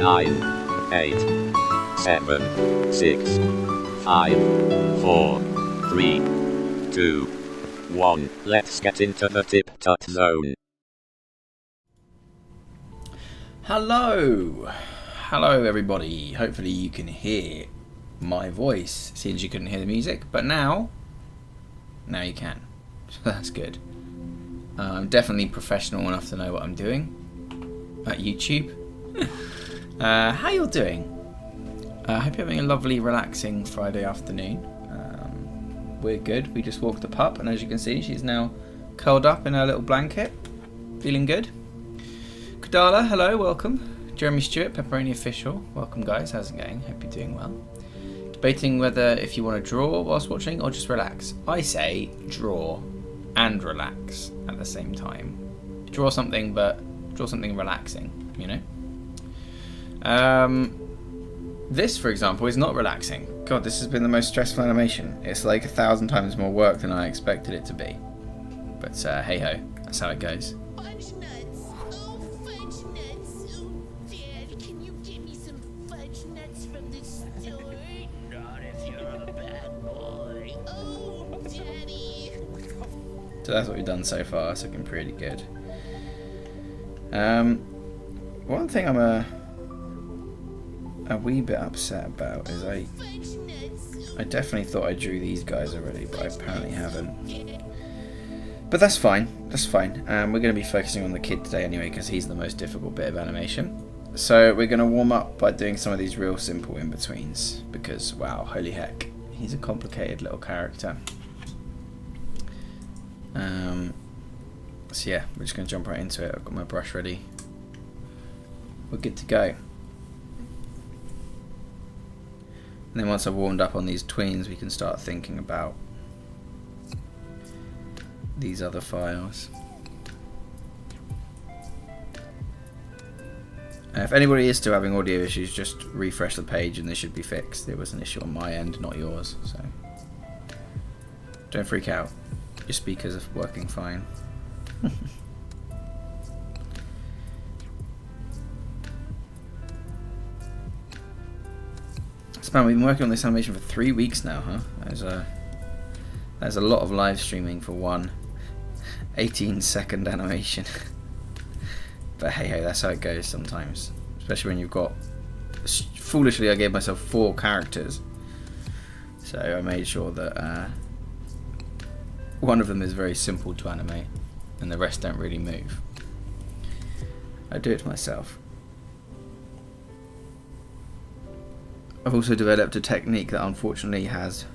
9, 8, 7, 6, 5, 4, 3, 2, 1. Let's get into the TipTut zone. Hello everybody. Hopefully you can hear my voice, since you couldn't hear the music, but now you can, so that's good. I'm definitely professional enough to know what I'm doing at YouTube. How you all doing? I hope you're having a lovely relaxing Friday afternoon. We're good. We just walked the pup, and as you can see, she's now curled up in her little blanket, feeling good. Kadala, hello, welcome. Jeremy Stewart, Pepperoni Official, welcome guys, how's it going? Hope you're doing well. Debating whether if you want to draw whilst watching or just relax. I say draw and relax at the same time. Draw something, but draw something relaxing, you know? This, for example, is not relaxing. God, this has been the most stressful animation. It's like 1,000 times more work than I expected it to be. But hey ho, that's how it goes. Fudge nuts. Oh, fudge nuts. Oh, Dad, can you give me some fudge nuts from the store? Not if you're a bad boy. Oh, Daddy. So that's what we've done so far. It's looking pretty good. One thing I'm a wee bit upset about is I definitely thought I drew these guys already, but I apparently haven't. But that's fine. That's fine. We're going to be focusing on the kid today anyway, because he's the most difficult bit of animation. So we're going to warm up by doing some of these real simple in-betweens, because wow, holy heck, he's a complicated little character. So yeah, we're just going to jump right into it. I've got my brush ready. We're good to go. And then once I've warmed up on these tweens, we can start thinking about these other files. If anybody is still having audio issues, just refresh the page and they should be fixed. There was an issue on my end, not yours, so don't freak out. Your speakers are working fine. Man, we've been working on this animation for 3 weeks now, huh? There's a lot of live streaming for one 18-second animation. But hey ho, that's how it goes sometimes. Especially when you've got... Foolishly, I gave myself 4 characters. So I made sure that one of them is very simple to animate, and the rest don't really move. I do it myself. I've also developed a technique that unfortunately has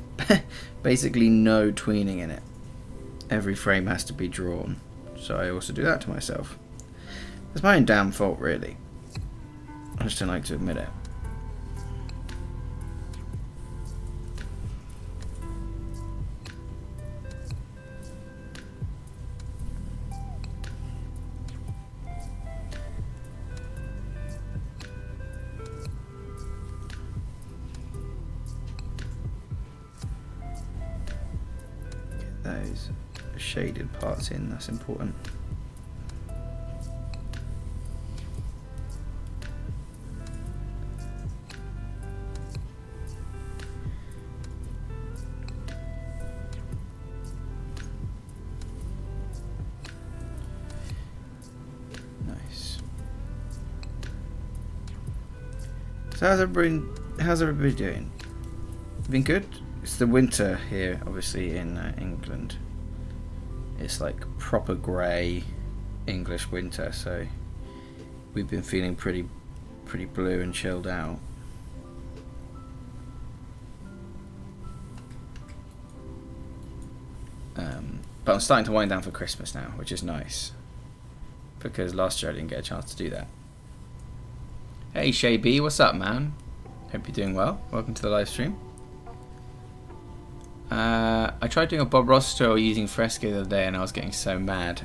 basically no tweening in it. Every frame has to be drawn, so I also do that to myself. It's my own damn fault, really. I just don't like to admit it. Get those shaded parts in, that's important. So how's everybody doing? Been good? It's the winter here, obviously, in England. It's like proper grey English winter, so we've been feeling pretty blue and chilled out. But I'm starting to wind down for Christmas now, which is nice, because last year I didn't get a chance to do that. Hey Shay B, what's up, man? Hope you're doing well. Welcome to the live stream. I tried doing a Bob Ross tutorial using Fresco the other day and I was getting so mad.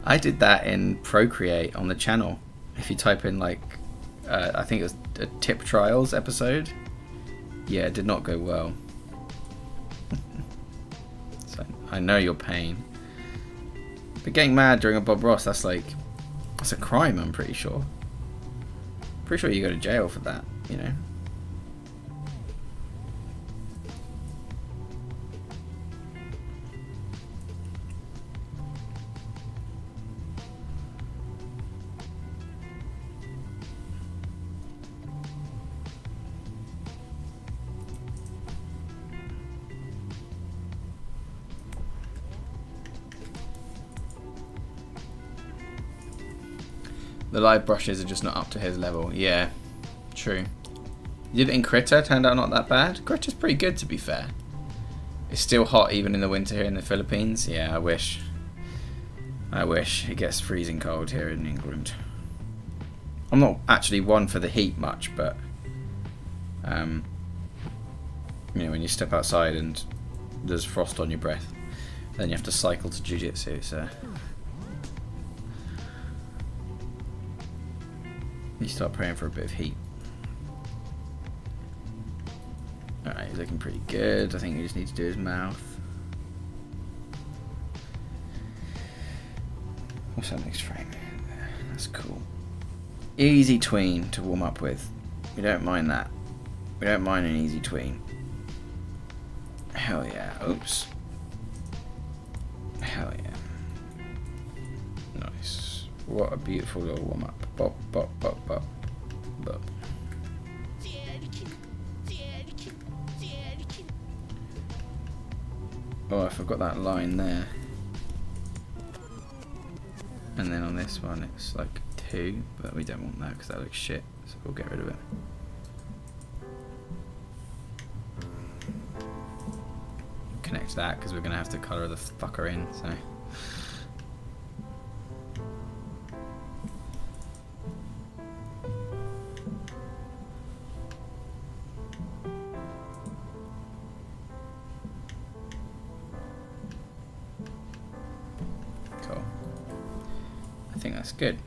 I did that in Procreate on the channel. If you type in like, I think it was a tip trials episode. Yeah, it did not go well. So I know your pain. But getting mad during a Bob Ross, that's a crime, I'm pretty sure. Pretty sure you go to jail for that, you know. The live brushes are just not up to his level. Yeah, true. You did it in Critter, turned out not that bad. Critter's pretty good, to be fair. It's still hot even in the winter here in the Philippines. Yeah, I wish. It gets freezing cold here in England. I'm not actually one for the heat much, but you know, when you step outside and there's frost on your breath, then you have to cycle to jiu-jitsu, so you start praying for a bit of heat. Alright, he's looking pretty good. I think we just need to do his mouth. What's that next frame? That's cool. Easy tween to warm up with. We don't mind that. We don't mind an easy tween. Hell yeah. Oops. Hell yeah. Nice. What a beautiful little warm up. Bop, bop, bop, bop, bop. Oh, I forgot that line there. And then on this one it's like 2, but we don't want that because that looks shit, so we'll get rid of it. Connect that because we're going to have to colour the fucker in, so. Cool. I think that's good.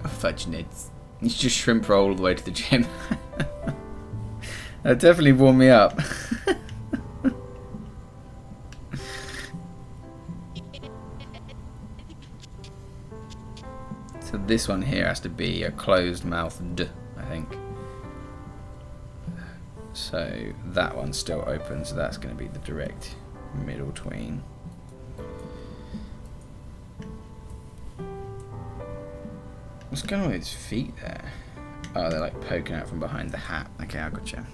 Fudge nuts. You should just shrimp roll all the way to the gym. That definitely warmed me up. So this one here has to be a closed mouthed, I think. So that one's still open, so that's going to be the direct middle tween. What's going on with his feet there? Oh, they're like poking out from behind the hat. Okay, I gotcha.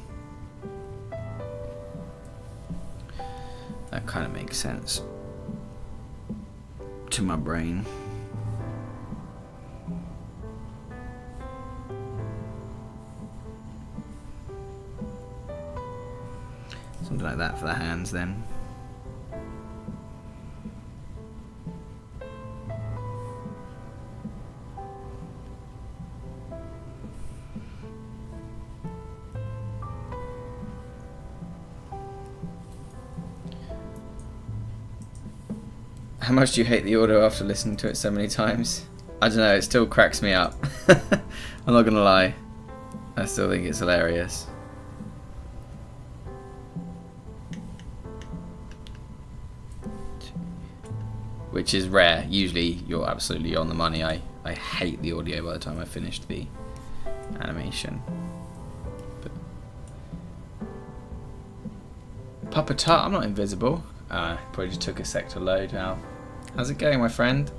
That kind of makes sense to my brain. that for the hands then. How much do you hate the audio after listening to it so many times? I don't know, it still cracks me up. I'm not gonna lie. I still think it's hilarious. Which is rare. Usually you're absolutely on the money. I hate the audio by the time I finished the animation. But Papa Tut, I'm not invisible. Probably just took a sec to load now. How's it going, my friend?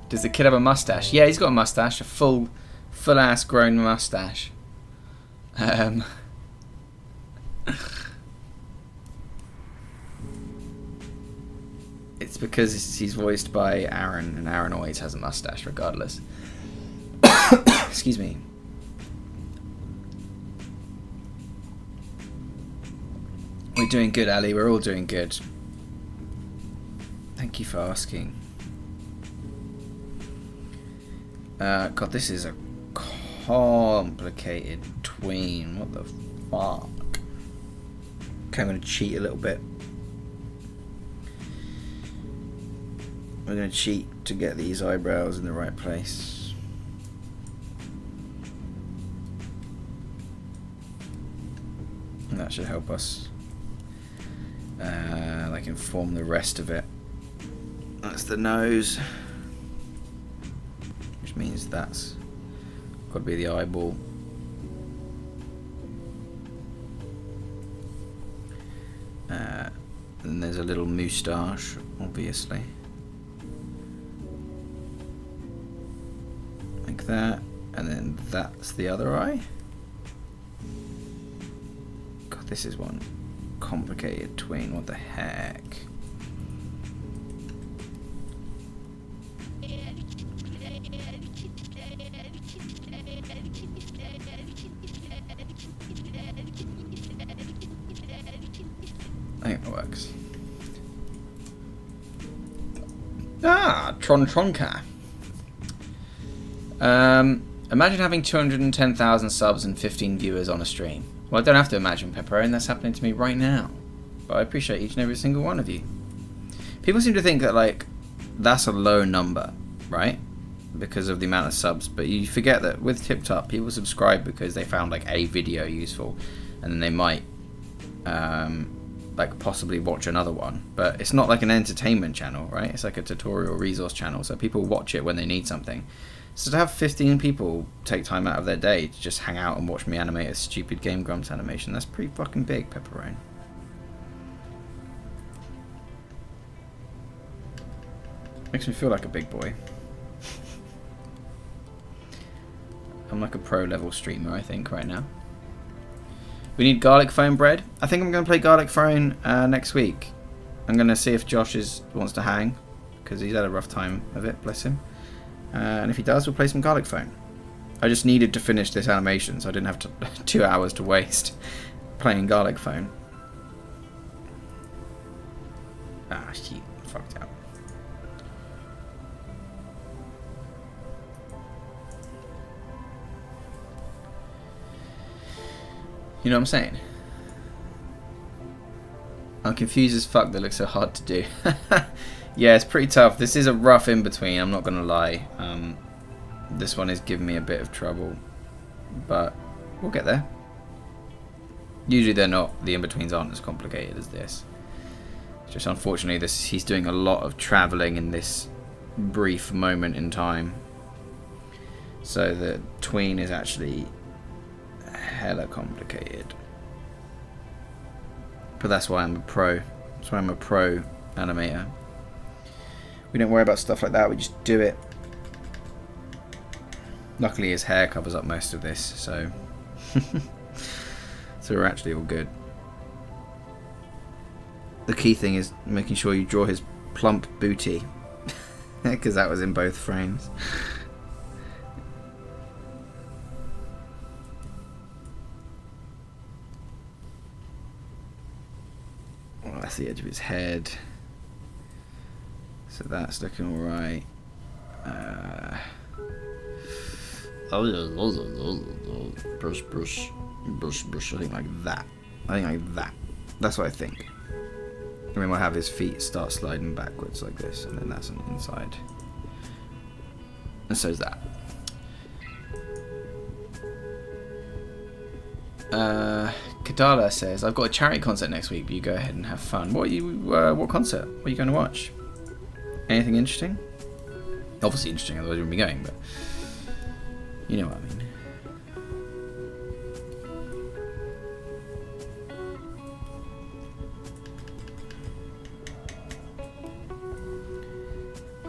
Does the kid have a mustache? Yeah, he's got a mustache, a full ass grown mustache. It's because he's voiced by Aaron, and Aaron always has a mustache regardless. Excuse me. We're doing good, Ali. We're all doing good. Thank you for asking. God, this is a complicated tween. What the fuck? Okay, I'm going to cheat a little bit. We're going to cheat to get these eyebrows in the right place. And that should help us like inform the rest of it. That's the nose, which means that's got to be the eyeball. And there's a little moustache, obviously, like that, and then that's the other eye. God, this is one complicated tween. What the heck? I think that works. Tronka. Imagine having 210,000 subs and 15 viewers on a stream. Well, I don't have to imagine, Pepperoni. That's happening to me right now. But I appreciate each and every single one of you. People seem to think that, like, that's a low number, right? Because of the amount of subs. But you forget that with TipTut, people subscribe because they found, like, a video useful. And then they might, like, possibly watch another one. But it's not like an entertainment channel, right? It's like a tutorial resource channel. So people watch it when they need something. So to have 15 people take time out of their day to just hang out and watch me animate a stupid Game Grumps animation, that's pretty fucking big, Pepperoni. Makes me feel like a big boy. I'm like a pro level streamer, I think, right now. We need garlic phone bread. I think I'm going to play garlic phone next week. I'm going to see if Josh wants to hang, because he's had a rough time of it, bless him. And if he does, we'll play some garlic phone. I just needed to finish this animation, so I didn't have 2 hours to waste playing garlic phone. Ah, shit. Fucked out. You know what I'm saying? I'm confused as fuck. That looks so hard to do. Yeah, it's pretty tough. This is a rough in-between, I'm not going to lie. This one is giving me a bit of trouble. But we'll get there. Usually they're not. The in-betweens aren't as complicated as this. It's just unfortunately he's doing a lot of travelling in this brief moment in time. So the tween is actually hella complicated. But that's why I'm a pro. That's why I'm a pro animator. We don't worry about stuff like that, we just do it. Luckily his hair covers up most of this, so so we're actually all good. The key thing is making sure you draw his plump booty, because that was in both frames. that's the edge of his head. So that's looking alright. Brush, brush, brush, brush. I think like that. I think like that. That's what I think. And then we'll have his feet start sliding backwards like this, and then that's on the inside. And so is that. Kadala says, I've got a charity concert next week, but you go ahead and have fun. What concert? What are you going to watch? Anything interesting? Obviously interesting, otherwise you wouldn't be going, but you know what I mean.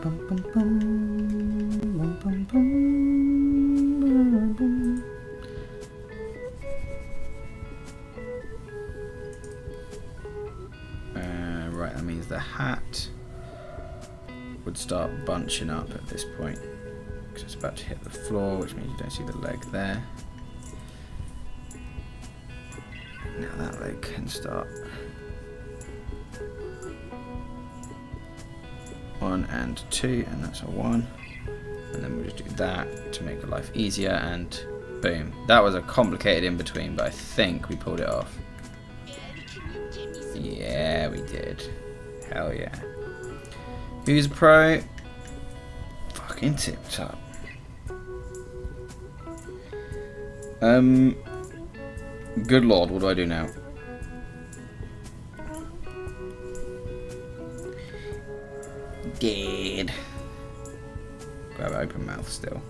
Bum, bum, bum, bum, bum, bum, bum. Right, that means the hat would start bunching up at this point because it's about to hit the floor, which means you don't see the leg there. Now that leg can start. 1 and 2, and that's a 1. And then we'll just do that to make life easier, and boom. That was a complicated in between, but I think we pulled it off. Yeah, we did. Hell yeah. Who's a pro? Fucking TipTut. Good lord, what do I do now? Dead. Grab open mouth still.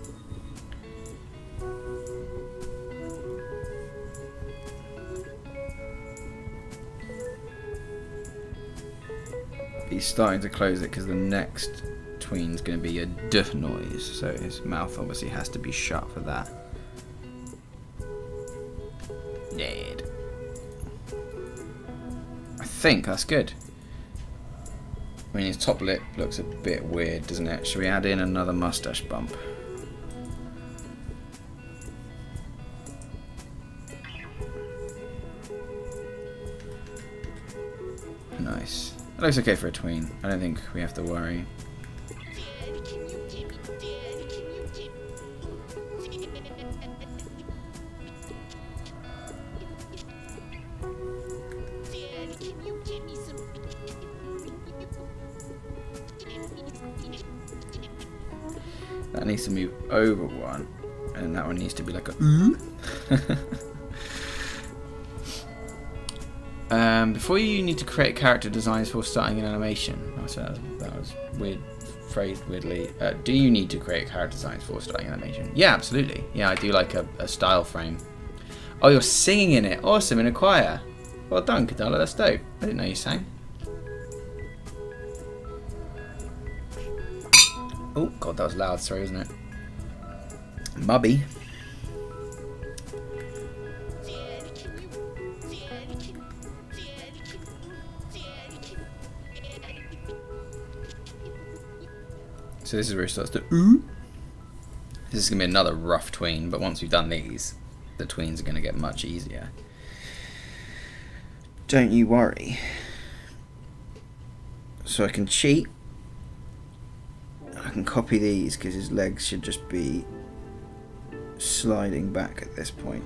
He's starting to close it because the next tween's going to be a d noise, so his mouth obviously has to be shut for that. Dead. I think that's good. I mean, his top lip looks a bit weird, doesn't it? Should we add in another mustache bump? Nice. That looks okay for a tween. I don't think we have to worry. That needs to move over one, and that one needs to be like a ooh. Before you need to create character designs for starting an animation. Oh, so that was weird, phrased weirdly. Do you need to create character designs for starting an animation? Yeah, absolutely. Yeah, I do like a style frame. Oh, you're singing in it. Awesome, in a choir. Well done, Kadala. That's dope. I didn't know you sang. Oh, God, that was loud. Sorry, wasn't it? Mubby. So this is where it starts to ooh. This is going to be another rough tween, but once we've done these, the tweens are going to get much easier. Don't you worry. So I can cheat. I can copy these because his legs should just be sliding back at this point.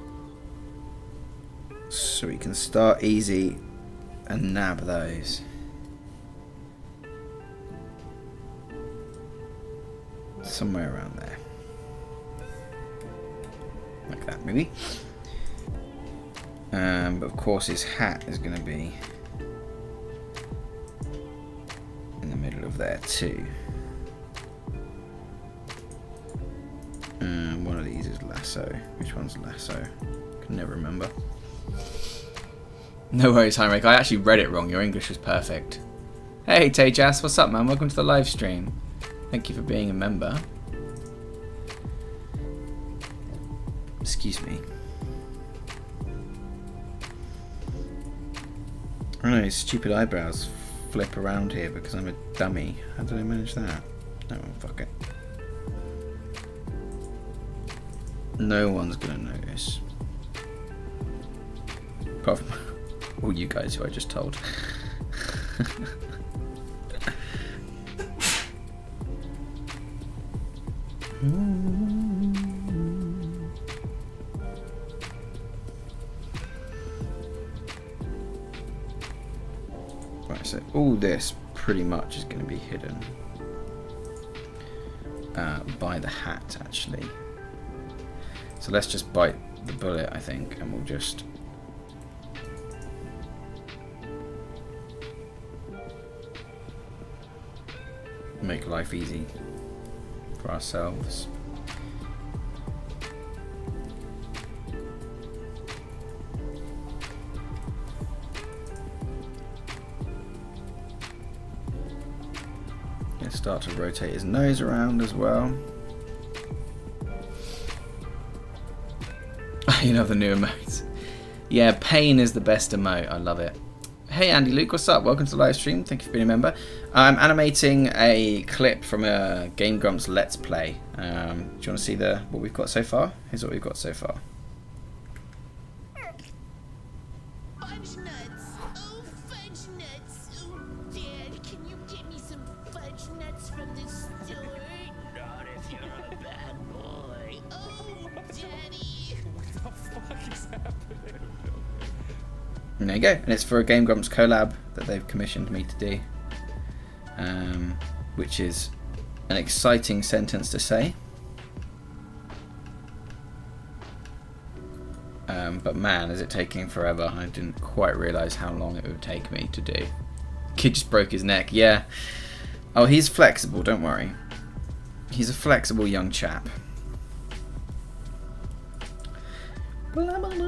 So we can start easy and nab those. Somewhere around there. Like that, maybe. But of course his hat is going to be in the middle of there too. One of these is lasso. Which one's lasso? Can never remember. No worries, Heinrich. I actually read it wrong. Your English was perfect. Hey, Tejas. What's up, man? Welcome to the live stream. Thank you for being a member. Excuse me. I know, his stupid eyebrows flip around here because I'm a dummy. How did I manage that? Oh, fuck it. No one's gonna notice. Apart from all you guys who I just told. Right, so all this pretty much is going to be hidden by the hat, actually. So let's just bite the bullet, I think, and we'll just make life easy for ourselves. Let's start to rotate his nose around as well. You love the new emotes. Yeah, pain is the best emote. I love it. Hey Andy Luke, what's up? Welcome to the live stream. Thank you for being a member. I'm animating a clip from a Game Grumps Let's Play. Do you want to see what we've got so far? Here's what we've got so far. Fudge nuts. Oh, fudge nuts. Oh, Dad, can you get me some fudge nuts from the store? Not if you're a bad boy. Oh, Daddy. What the fuck is happening? And there you go. And it's for a Game Grumps collab that they've commissioned me to do. Which is an exciting sentence to say. But man, is it taking forever. I didn't quite realise how long it would take me to do. Kid just broke his neck, yeah. Oh, he's flexible, don't worry. He's a flexible young chap. Blah, blah, blah.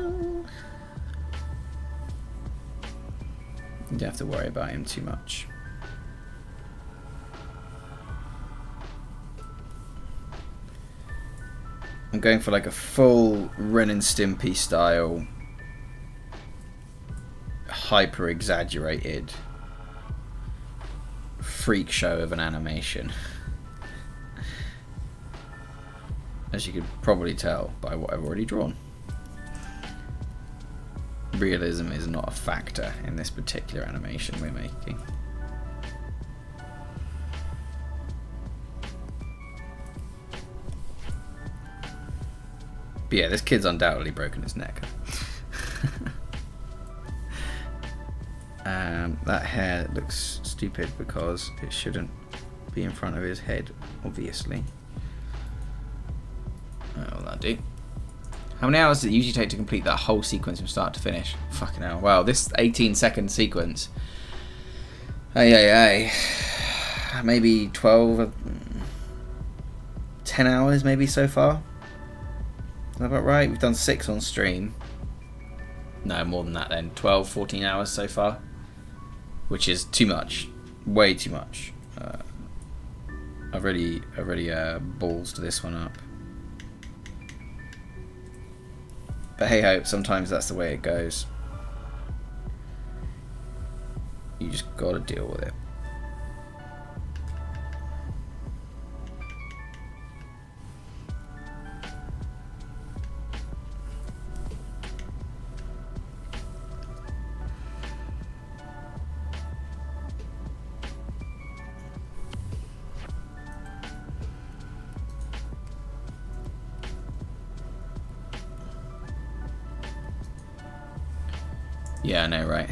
You don't have to worry about him too much. I'm going for like a full Ren and Stimpy style, hyper exaggerated freak show of an animation. As you could probably tell by what I've already drawn. Realism is not a factor in this particular animation we're making. But yeah, this kid's undoubtedly broken his neck. That hair looks stupid because it shouldn't be in front of his head, obviously. Oh, that'll do. How many hours does it usually take to complete that whole sequence from start to finish? Fucking hell. Wow, this 18-second sequence. Maybe 12, 10 hours maybe so far. Is that about right? We've done 6 on stream. No, more than that then. 12, 14 hours so far. Which is too much. Way too much. I've already balls to this one up. But hey ho, sometimes that's the way it goes. You just gotta deal with it. Yeah, I know, right?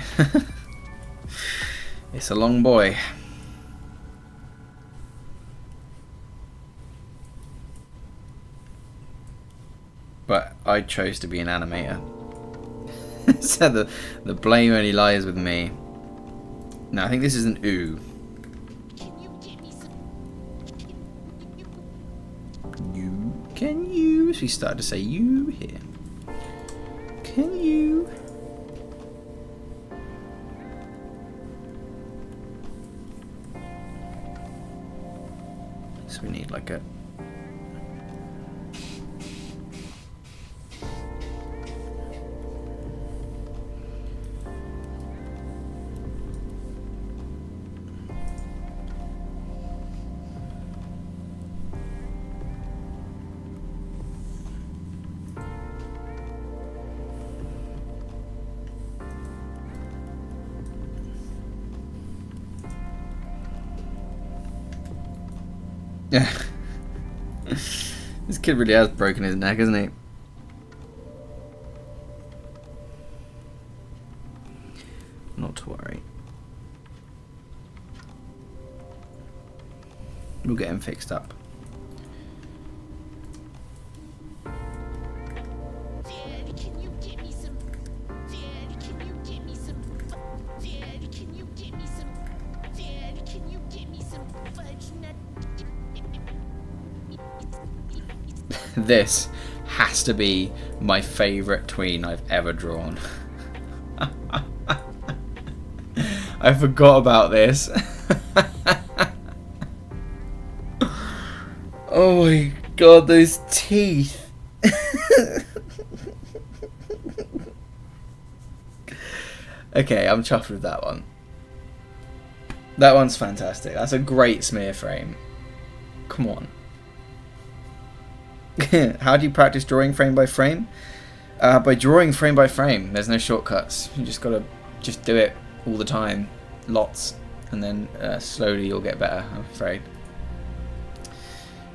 It's a long boy. But I chose to be an animator. So the blame only lies with me. No, I think this is an ooh. Can you get me some? Can you? So we started to say you here. Can you? So we need like a... Yeah. This kid really has broken his neck, hasn't he? Not to worry. We'll get him fixed up. Dad, can you get me some? Dad, can you get me some? Dad, can you get me some? Dad, can you get me some fudge nut? This has to be my favourite tween I've ever drawn. I forgot about this. Oh my god, those teeth. Okay, I'm chuffed with that one. That one's fantastic. That's a great smear frame. Come on. How do you practice drawing frame by frame? By drawing frame by frame. There's no shortcuts. You just gotta just do it all the time, lots, and then slowly you'll get better, I'm afraid.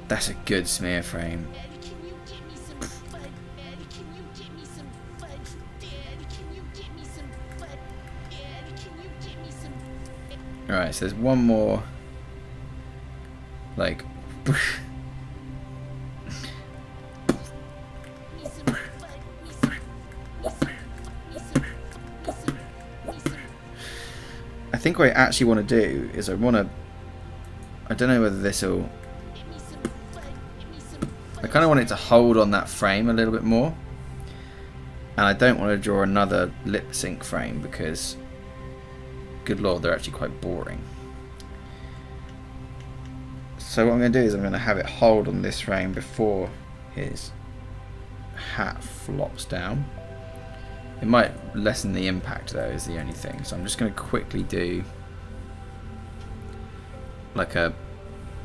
That's a good smear frame. Dad, can you get me some fudge? Dad, can you get me some fudge? Dad, can you get me some fudge? Dad, can you get me some? Alright, so there's one more, like, Me some fudge. Me some. Me some. Me some. Me some. Me some. I think what I actually want to do is I don't know whether this will, Get me some fudge. Get me some fudge. I kind of want it to hold on that frame a little bit more. And I don't want to draw another lip sync frame because, good lord, they're actually quite boring. So what I'm going to do is I'm going to have it hold on this frame before his hat flops down. It might lessen the impact though, is the only thing. So I'm just going to quickly do like a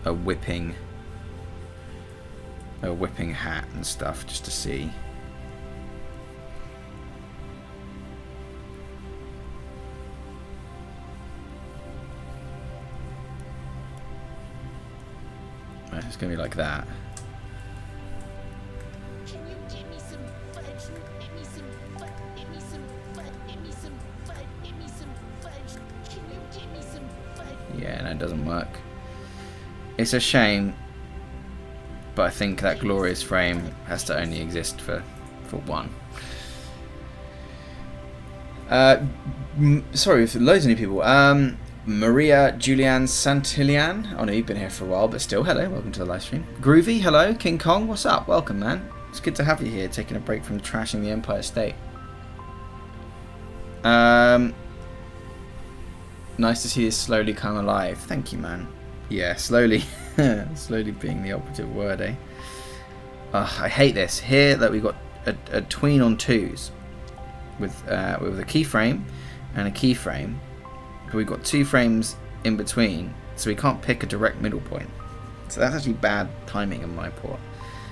whipping hat and stuff just to see. Right, it's going to be like that. Can you get me some fudge? Get me some fudge. Get me some fudge. Get me some fudge. Get me some fudge. Can you get me some fudge? Yeah, no, it doesn't work. It's a shame, but I think that glorious frame has to only exist for one. Sorry for loads of new people. Maria Julianne Santillan. Oh no, you've been here for a while, but still, hello, welcome to the live stream. Groovy, hello. King Kong, what's up? Welcome, man. It's good to have you here, taking a break from trashing the Empire State. Nice to see this slowly come alive. Thank you, man. Yeah, slowly. Slowly being the operative word, eh? I hate this. Here that we've got a tween on twos with a keyframe and a keyframe. But we've got two frames in between, so we can't pick a direct middle point. So that's actually bad timing on my part.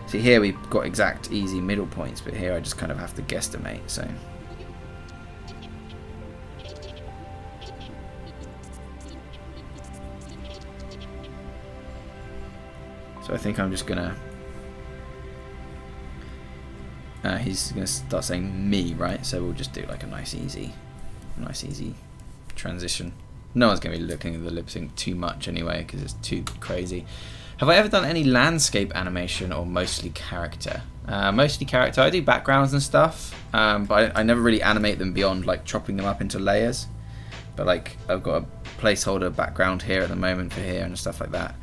See, here we've got exact easy middle points, but here I just kind of have to guesstimate. So I think I'm just gonna. He's gonna start saying me, right? So we'll just do like a nice easy transition. No one's gonna be looking at the lip sync too much anyway because it's too crazy. Have I ever done any landscape animation or mostly character? Mostly character. I do backgrounds and stuff, but I never really animate them beyond like chopping them up into layers. But like I've got a placeholder background here at the moment for here and stuff like that.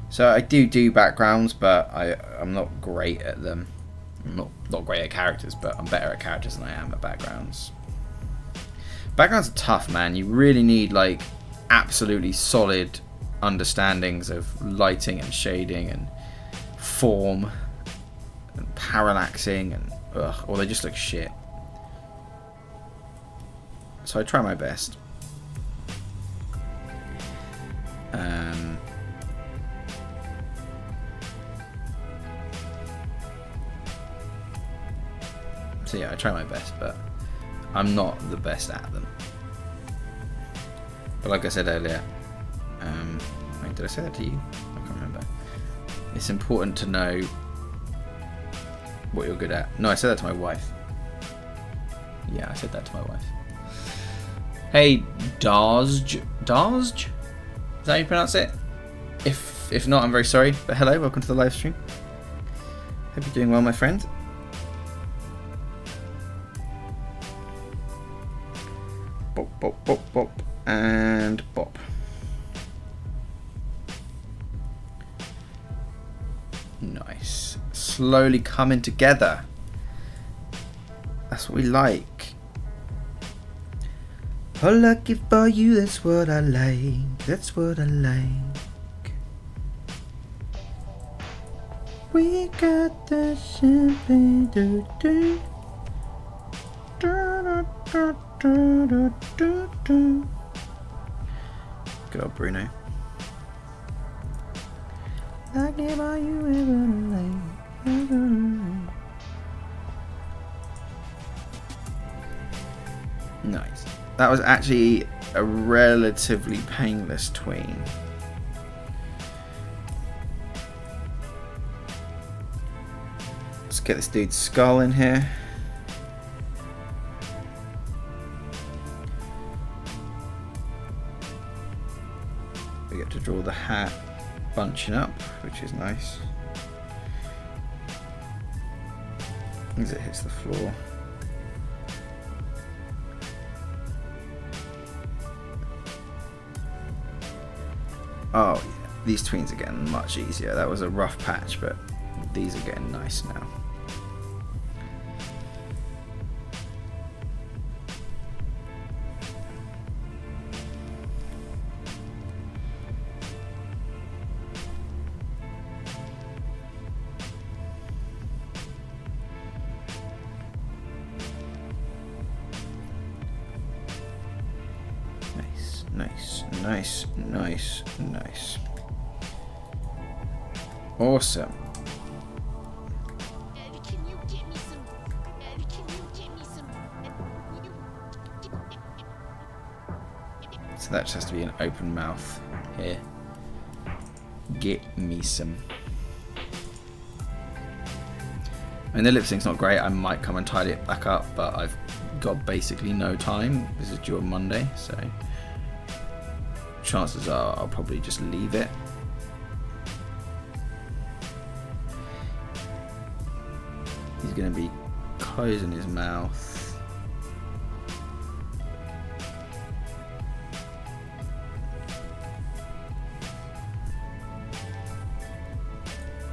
So I do backgrounds, but I'm not great at them. I'm not great at characters, but I'm better at characters than I am at backgrounds. Backgrounds are tough, man. You really need like absolutely solid understandings of lighting and shading and form and parallaxing and or they just look shit. So I try my best. So yeah, I try my best, but I'm not the best at them. But like I said earlier, wait, did I say that to you? I can't remember. It's important to know what you're good at. No, I said that to my wife. Yeah, I said that to my wife. Hey, Dazj. Dazj? Is that how you pronounce it? If not, I'm very sorry. But hello, welcome to the live stream. Hope you're doing well, my friend. Bop, bop, bop, bop, and bop. Nice. Slowly coming together. That's what we like. Oh, lucky for you, that's what I like. That's what I like. We got the champagne. Do, do. Do, do, do, do, do, do. Good old Bruno. Lucky for you, ever like. Nice. That was actually a relatively painless tween. Let's get this dude's skull in here. We get to draw the hat bunching up, which is nice. As it hits the floor. Oh, yeah. These tweens are getting much easier. That was a rough patch, but these are getting nice now. Nice, nice, nice. Awesome. Can you get me some? Can you get me some? So that just has to be an open mouth here. Get me some. I mean, the lip sync's not great. I might come and tidy it back up, but I've got basically no time. This is due on Monday, so chances are I'll probably just leave it. He's going to be closing his mouth.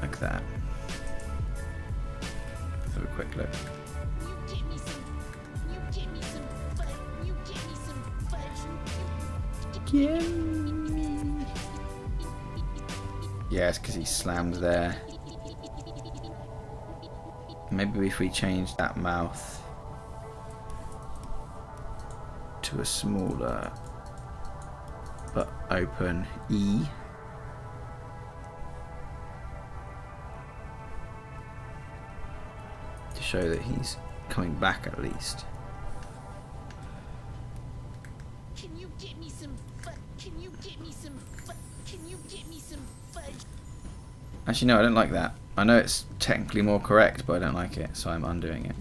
Like that. Let's have a quick look. Yeah, it's because he slammed there. Maybe if we change that mouth to a smaller but open E. To show that he's coming back at least. Can you get me some? Can you get me some? Can you get me some fudge? Actually, no, I don't like that. I know it's technically more correct, but I don't like it, so I'm undoing it.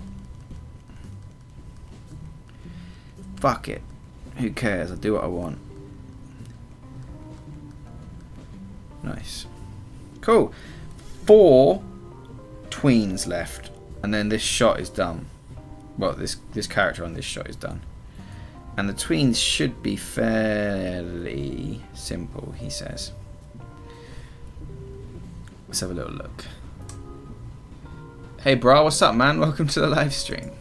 Fuck it. Who cares? I'll do what I want. Nice. Cool. 4 tweens left, and then this shot is done. Well, this character on this shot is done. And the tweens should be fairly simple, he says. Let's have a little look. Hey bra, what's up man? Welcome to the live stream.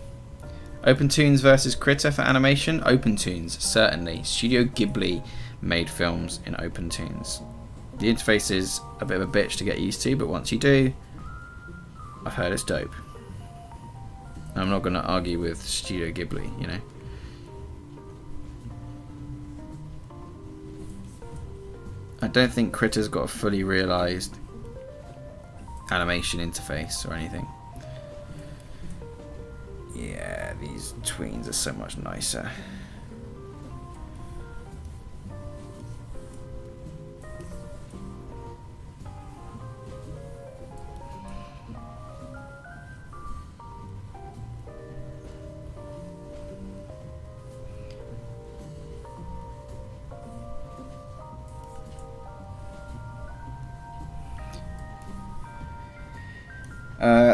OpenToons versus Critter for animation? OpenToons, certainly. Studio Ghibli made films in OpenToons. The interface is a bit of a bitch to get used to, but once you do, I've heard it's dope. I'm not going to argue with Studio Ghibli, you know. I don't think Critter's got a fully realised animation interface or anything. Yeah, these tweens are so much nicer.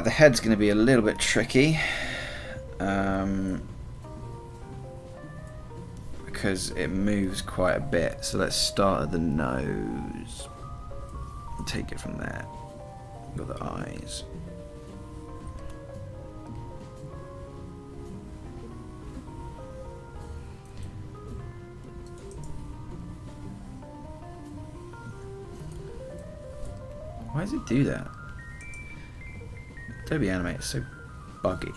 The head's going to be a little bit tricky. Because it moves quite a bit. So let's start at the nose. Take it from there. Got the eyes. Why does it do that? Adobe Animate is so buggy.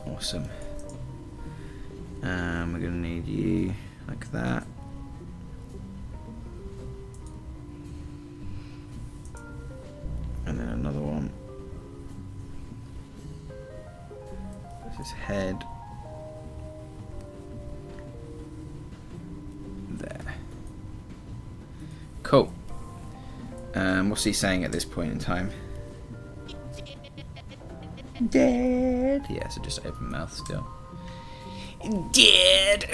Awesome. We're gonna need you like that. And then another one. This is head. There. Cool. What's he saying at this point in time? Dead. Yeah, so just open mouth still. Dead.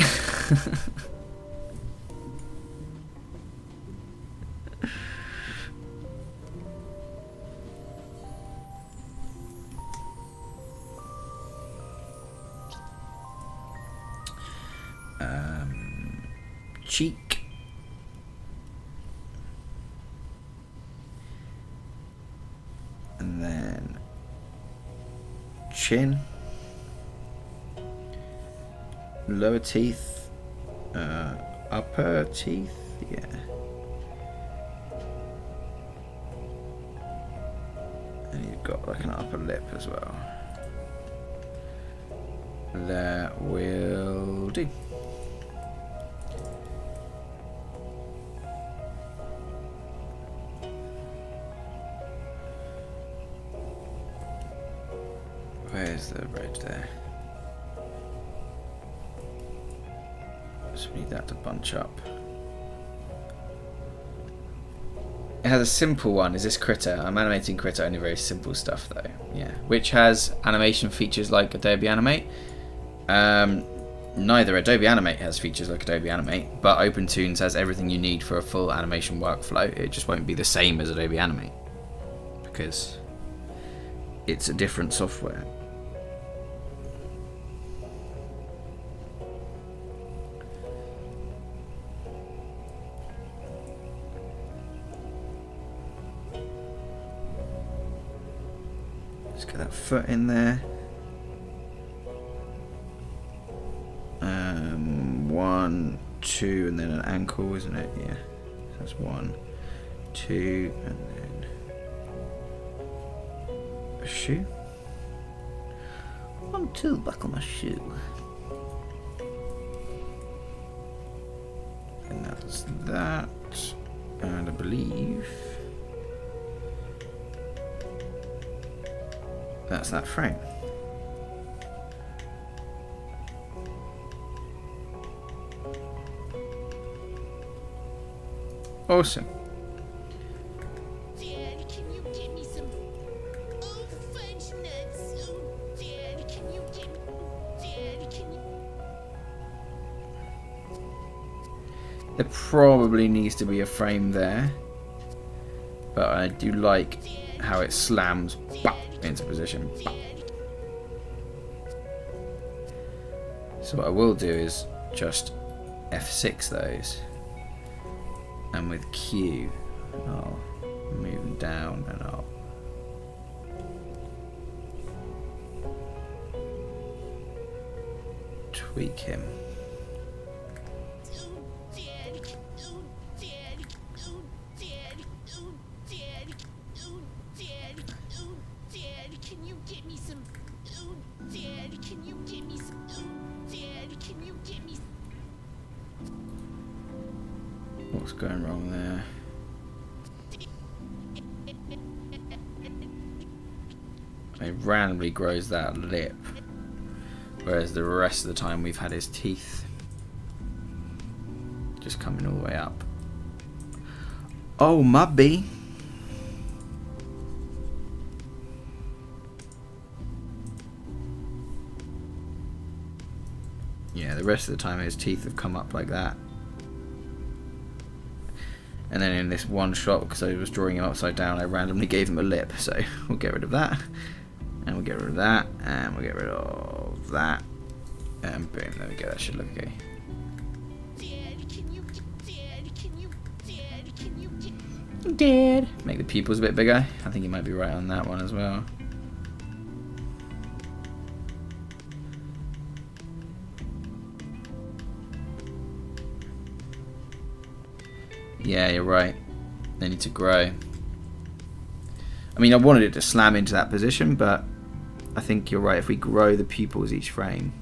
Cheek. And then chin, lower teeth, upper teeth, yeah. And you've got like an upper lip as well. That will do. Where's the red there? Just need that to bunch up. It has a simple one. Is this Critter? I'm animating Critter, only very simple stuff though. Yeah, which has animation features like Adobe Animate. Neither Adobe Animate has features like Adobe Animate, but OpenToonz has everything you need for a full animation workflow. It just won't be the same as Adobe Animate because it's a different software. Let's get that foot in there. 1, 2, and then an ankle, isn't it? Yeah. So that's 1, 2, and then a shoe. 1, 2, buckle my shoe. And that's that. And I believe that's that frame. Awesome. Dad, can you get me some fudge nuts? Dad, can you get me? Dad, can you? There probably needs to be a frame there, but I do like how it slams into position. So what I will do is just F6 those, and with Q I'll move down and I'll tweak him. Can you get me some? Dad, can you get me some? Dad, can you get me? What's going wrong there? It randomly grows that lip, whereas the rest of the time we've had his teeth just coming all the way up. Oh, Mubby! rest of the time his teeth have come up like that. And then in this one shot, because I was drawing him upside down, I randomly gave him a lip. So we'll get rid of that. And we'll get rid of that. And we'll get rid of that. And boom, there we go. That should look okay. Dad. Make the pupils a bit bigger. I think you might be right on that one as well. Yeah, you're right. They need to grow. I mean, I wanted it to slam into that position, but I think you're right. If we grow the pupils each frame,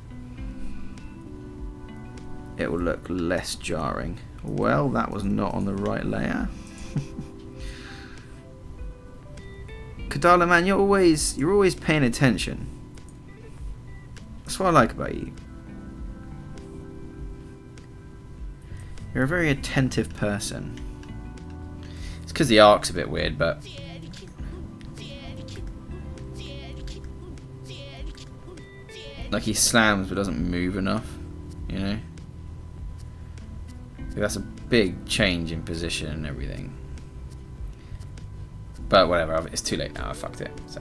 it will look less jarring. Well, that was not on the right layer. Kadala, man, you're always paying attention. That's what I like about you. You're a very attentive person. It's because the arc's a bit weird, but like he slams but doesn't move enough, you know? That's a big change in position and everything. But whatever, it's too late now, I fucked it, so.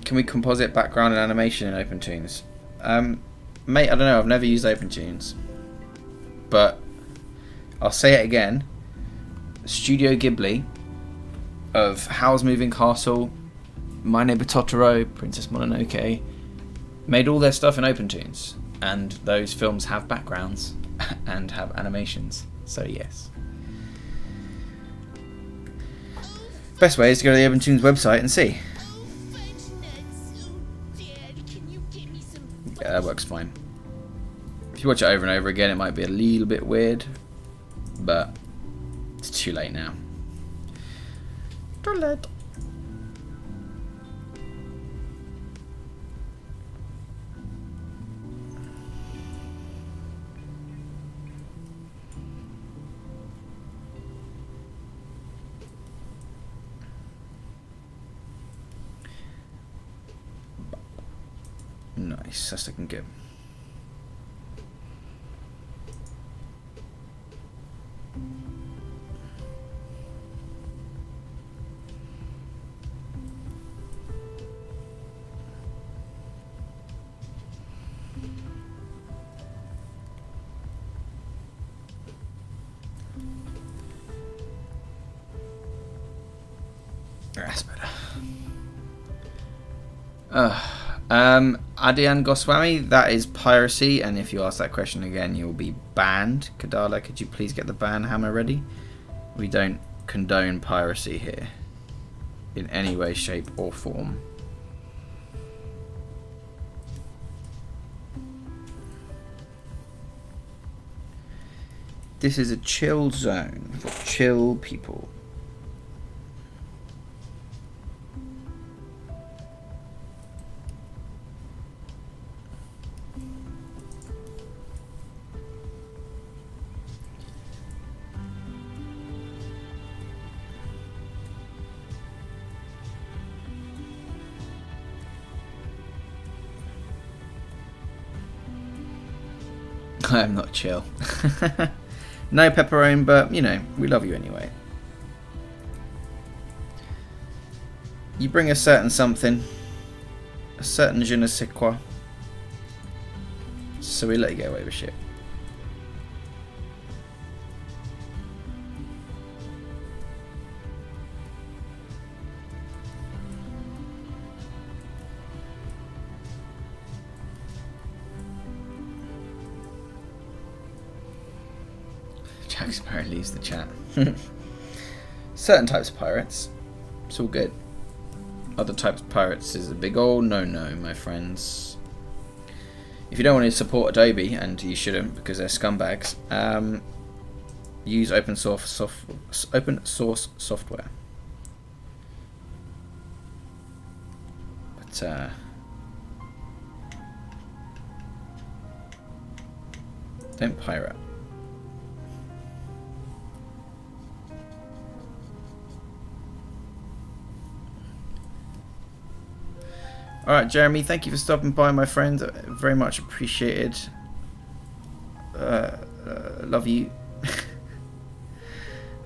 Can we composite background and animation in OpenTunes? Mate, I don't know, I've never used OpenTunes. But I'll say it again. Studio Ghibli of Howl's Moving Castle, My Neighbor Totoro, Princess Mononoke, made all their stuff in OpenTunes. And those films have backgrounds and have animations. So yes. Best way is to go to the OpenTunes website and see. Yeah, that works fine. If you watch it over and over again, it might be a little bit weird, but it's too late now. Too late. Nice, that's looking good. That's better. Adian Goswami, that is piracy, and if you ask that question again, you'll be banned. Kadala, could you please get the ban hammer ready? We don't condone piracy here in any way, shape, or form. This is a chill zone for chill people. I am not chill. No pepperoni, but you know, we love you anyway. You bring a certain something, a certain je ne sais quoi, so we let you get away with shit. Jack Sparrow leaves the chat. Certain types of pirates, it's all good. Other types of pirates is a big old no-no, my friends. If you don't want to support Adobe, and you shouldn't because they're scumbags, use open source software. But don't pirate. Alright, Jeremy, thank you for stopping by, my friend. Very much appreciated. Love you.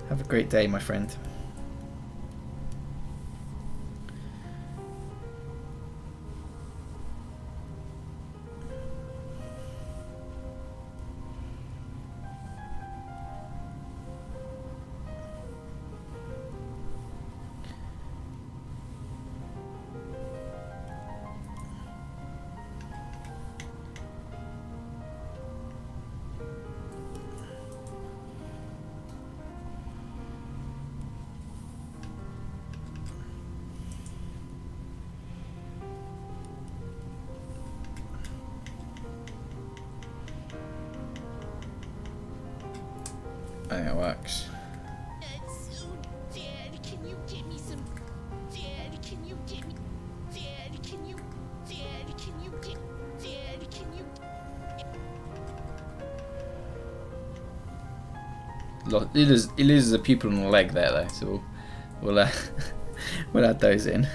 Have a great day, my friend. I think it works. Nuts. Oh, Dad, can you get me some? Dad, can you get me? Dad, can you? Dad, can you get? Dad, can you? He loses a pupil and a leg there, though, so we'll we'll add those in.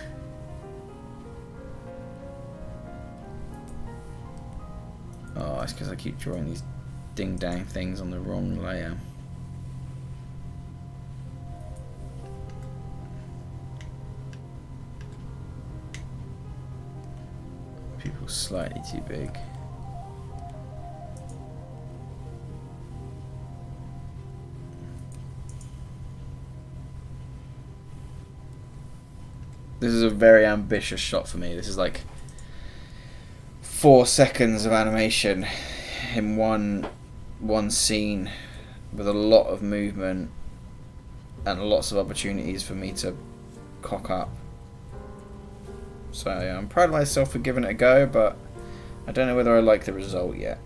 Oh, it's because I keep drawing these ding-dang things on the wrong layer. Pupil's slightly too big. This is a very ambitious shot for me. This is like 4 seconds of animation in one scene with a lot of movement and lots of opportunities for me to cock up. So yeah, I'm proud of myself for giving it a go, but I don't know whether I like the result yet.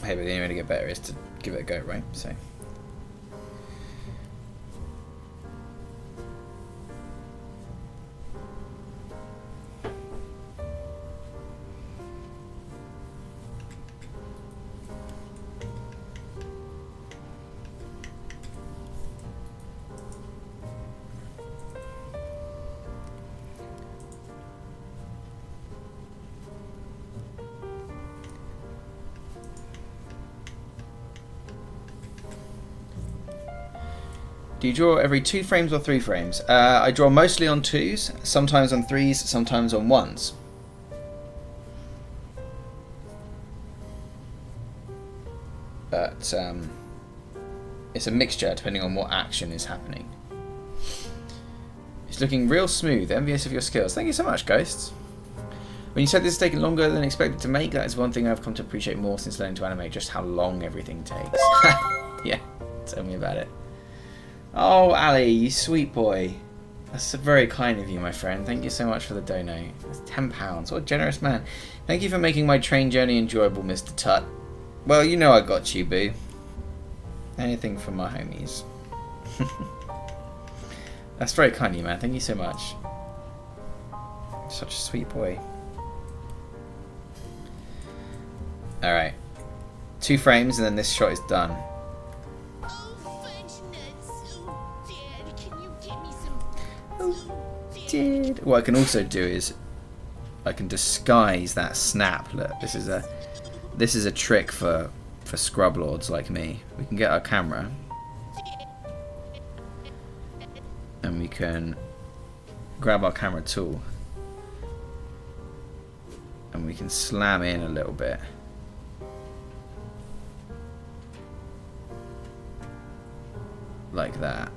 Hey, but the only way to get better is to give it a go, right? So. Do you draw every 2 frames or 3 frames? I draw mostly on 2s, sometimes on 3s, sometimes on 1s. But it's a mixture depending on what action is happening. It's looking real smooth, envious of your skills. Thank you so much, Ghosts. When you said this is taking longer than expected to make, that is one thing I've come to appreciate more since learning to animate, just how long everything takes. Yeah, tell me about it. Oh, Ali, you sweet boy. That's very kind of you, my friend. Thank you so much for the donate. That's £10. What a generous man. Thank you for making my train journey enjoyable, Mr. Tut. Well, you know I got you, boo. Anything for my homies. That's very kind of you, man. Thank you so much. Such a sweet boy. Alright. 2 frames and then this shot is done. What I can also do is I can disguise that snap. Look, this is a trick for scrub lords like me. We can get our camera and we can grab our camera tool and we can slam in a little bit. Like that.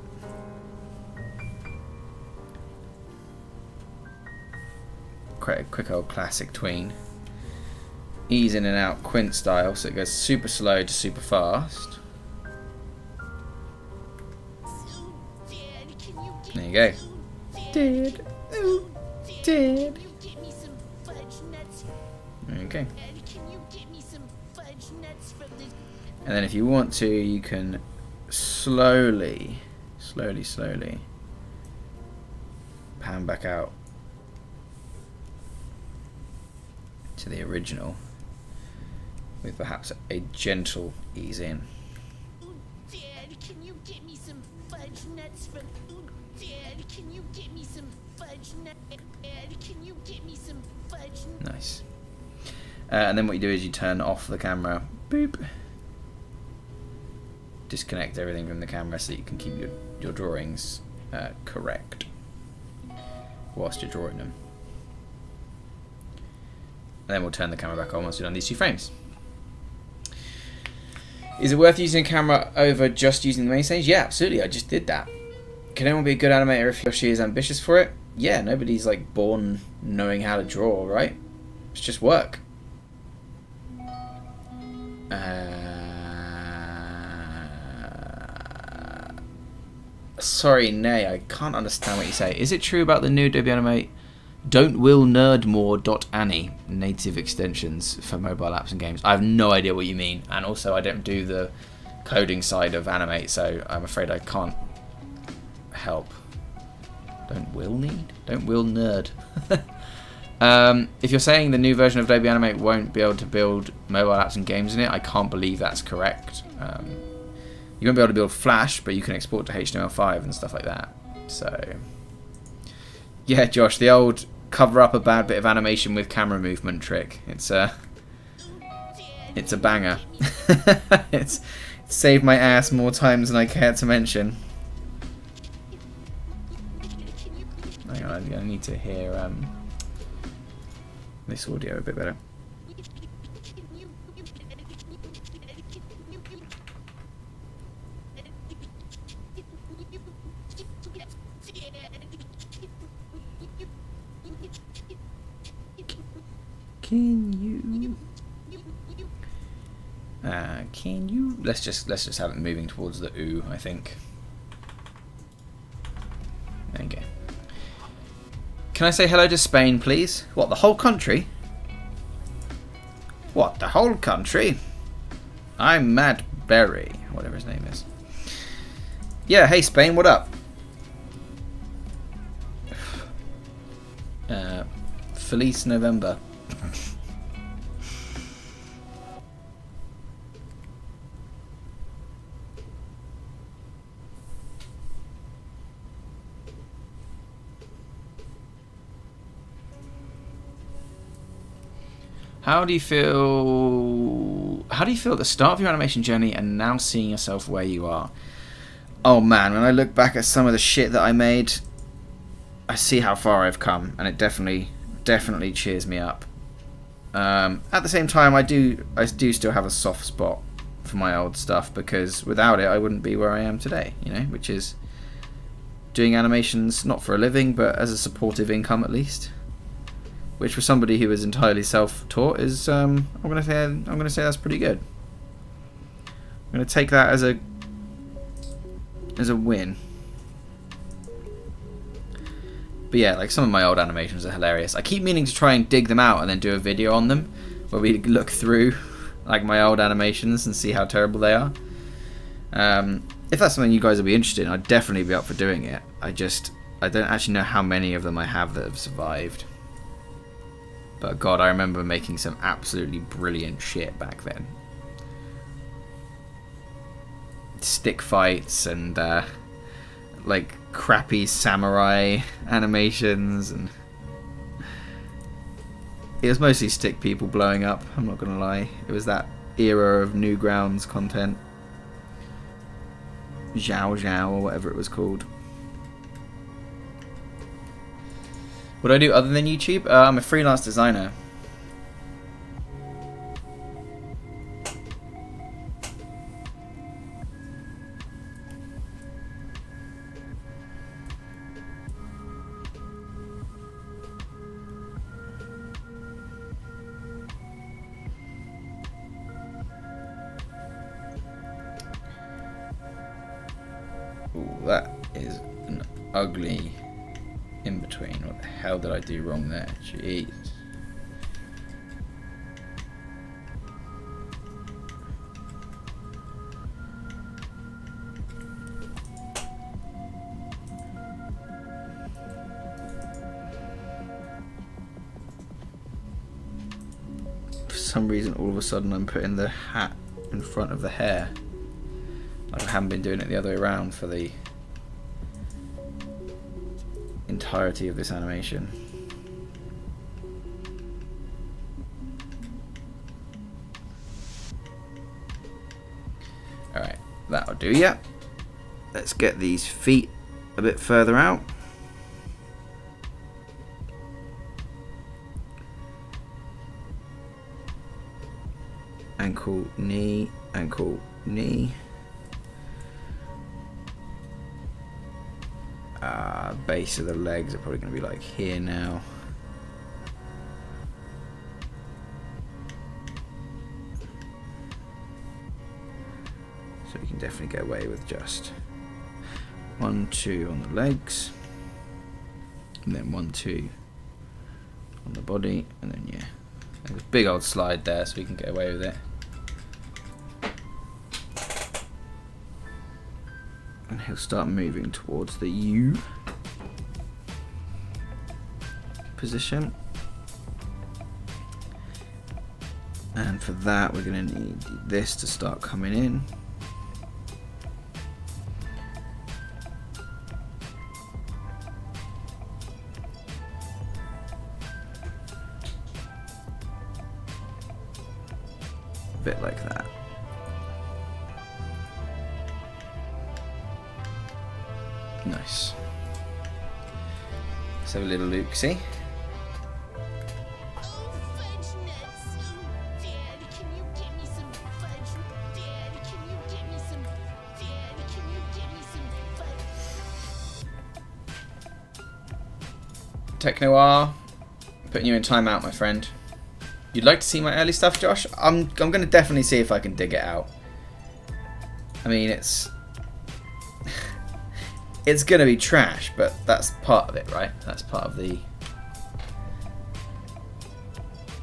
Quite a quick old classic tween. Ease in and out Quint style, so it goes super slow to super fast. There you go. Dad. Ooh, Dad. Okay. And then if you want to, you can slowly pan back out to the original with perhaps a gentle ease in. Dad, can you get me some fudge nuts from? Dad, can you you get me some fudge nut? Can you get me some fudge nut? Nice. And then what you do is you turn off the camera. Boop. Disconnect everything from the camera so you can keep your drawings correct whilst you're drawing them. And then we'll turn the camera back on once we've done these 2 frames. Is it worth using a camera over just using the main stage? Yeah, absolutely. I just did that. Can anyone be a good animator if he or she is ambitious for it? Yeah, nobody's like born knowing how to draw, right? It's just work. Sorry, Nay, I can't understand what you say. Is it true about the new Adobe Animate don'twillnerdmore.ani native extensions for mobile apps and games? I have no idea what you mean, and also I don't do the coding side of Animate, so I'm afraid I can't help. Don't will nerd. If you're saying the new version of Adobe Animate won't be able to build mobile apps and games in it, I can't believe that's correct. You won't be able to build Flash, but you can export to HTML5 and stuff like that. So, yeah, Josh, the old cover up a bad bit of animation with camera movement trick. It's a banger. It's saved my ass more times than I care to mention. Hang on, I need to hear this audio a bit better. Can you? Let's just have it moving towards the ooh, I think. There you go. Can I say hello to Spain, please? What, the whole country? What, the whole country? I'm Matt Berry, whatever his name is. Yeah, hey Spain, what up? Feliz November. How do you feel at the start of your animation journey and now seeing yourself where you are? Oh man, when I look back at some of the shit that I made, I see how far I've come, and it definitely cheers me up. At the same time, I do still have a soft spot for my old stuff, because without it I wouldn't be where I am today, you know, which is doing animations not for a living but as a supportive income at least. Which for somebody who is entirely self-taught is, I'm gonna say that's pretty good. I'm gonna take that as a win. But yeah, like some of my old animations are hilarious. I keep meaning to try and dig them out and then do a video on them, where we look through like my old animations and see how terrible they are. If that's something you guys will be interested in, I'd definitely be up for doing it. I don't actually know how many of them I have that have survived. But God, I remember making some absolutely brilliant shit back then. Stick fights and like crappy samurai animations, and it was mostly stick people blowing up, I'm not gonna lie. It was that era of Newgrounds content. Zhao Zhao or whatever it was called. What do I do other than YouTube? I'm a freelance designer. Ooh, that is an ugly in between. What the hell did I do wrong there? Jeez. For some reason, all of a sudden, I'm putting the hat in front of the hair. Like I haven't been doing it the other way around for the entirety of this animation. Alright, that'll do, yeah. Let's get these feet a bit further out. Ankle, knee, ankle, knee. Base of the legs are probably going to be like here now. So we can definitely get away with just 1, 2 on the legs, and then 1, 2 on the body, and then yeah, there's a big old slide there, so we can get away with it. And he'll start moving towards the U position. And for that, we're going to need this to start coming in. A bit like that. Nice. Let's have a little look, see? Oh, fudge nuts. Oh, Dad, can you get me some fudge? Dad, can you get me some? Dad, can you get me some fudge? Technoir, putting you in timeout, my friend. You'd like to see my early stuff, Josh? I'm going to definitely see if I can dig it out. I mean, it's going to be trash, but that's part of it, right? That's part of the...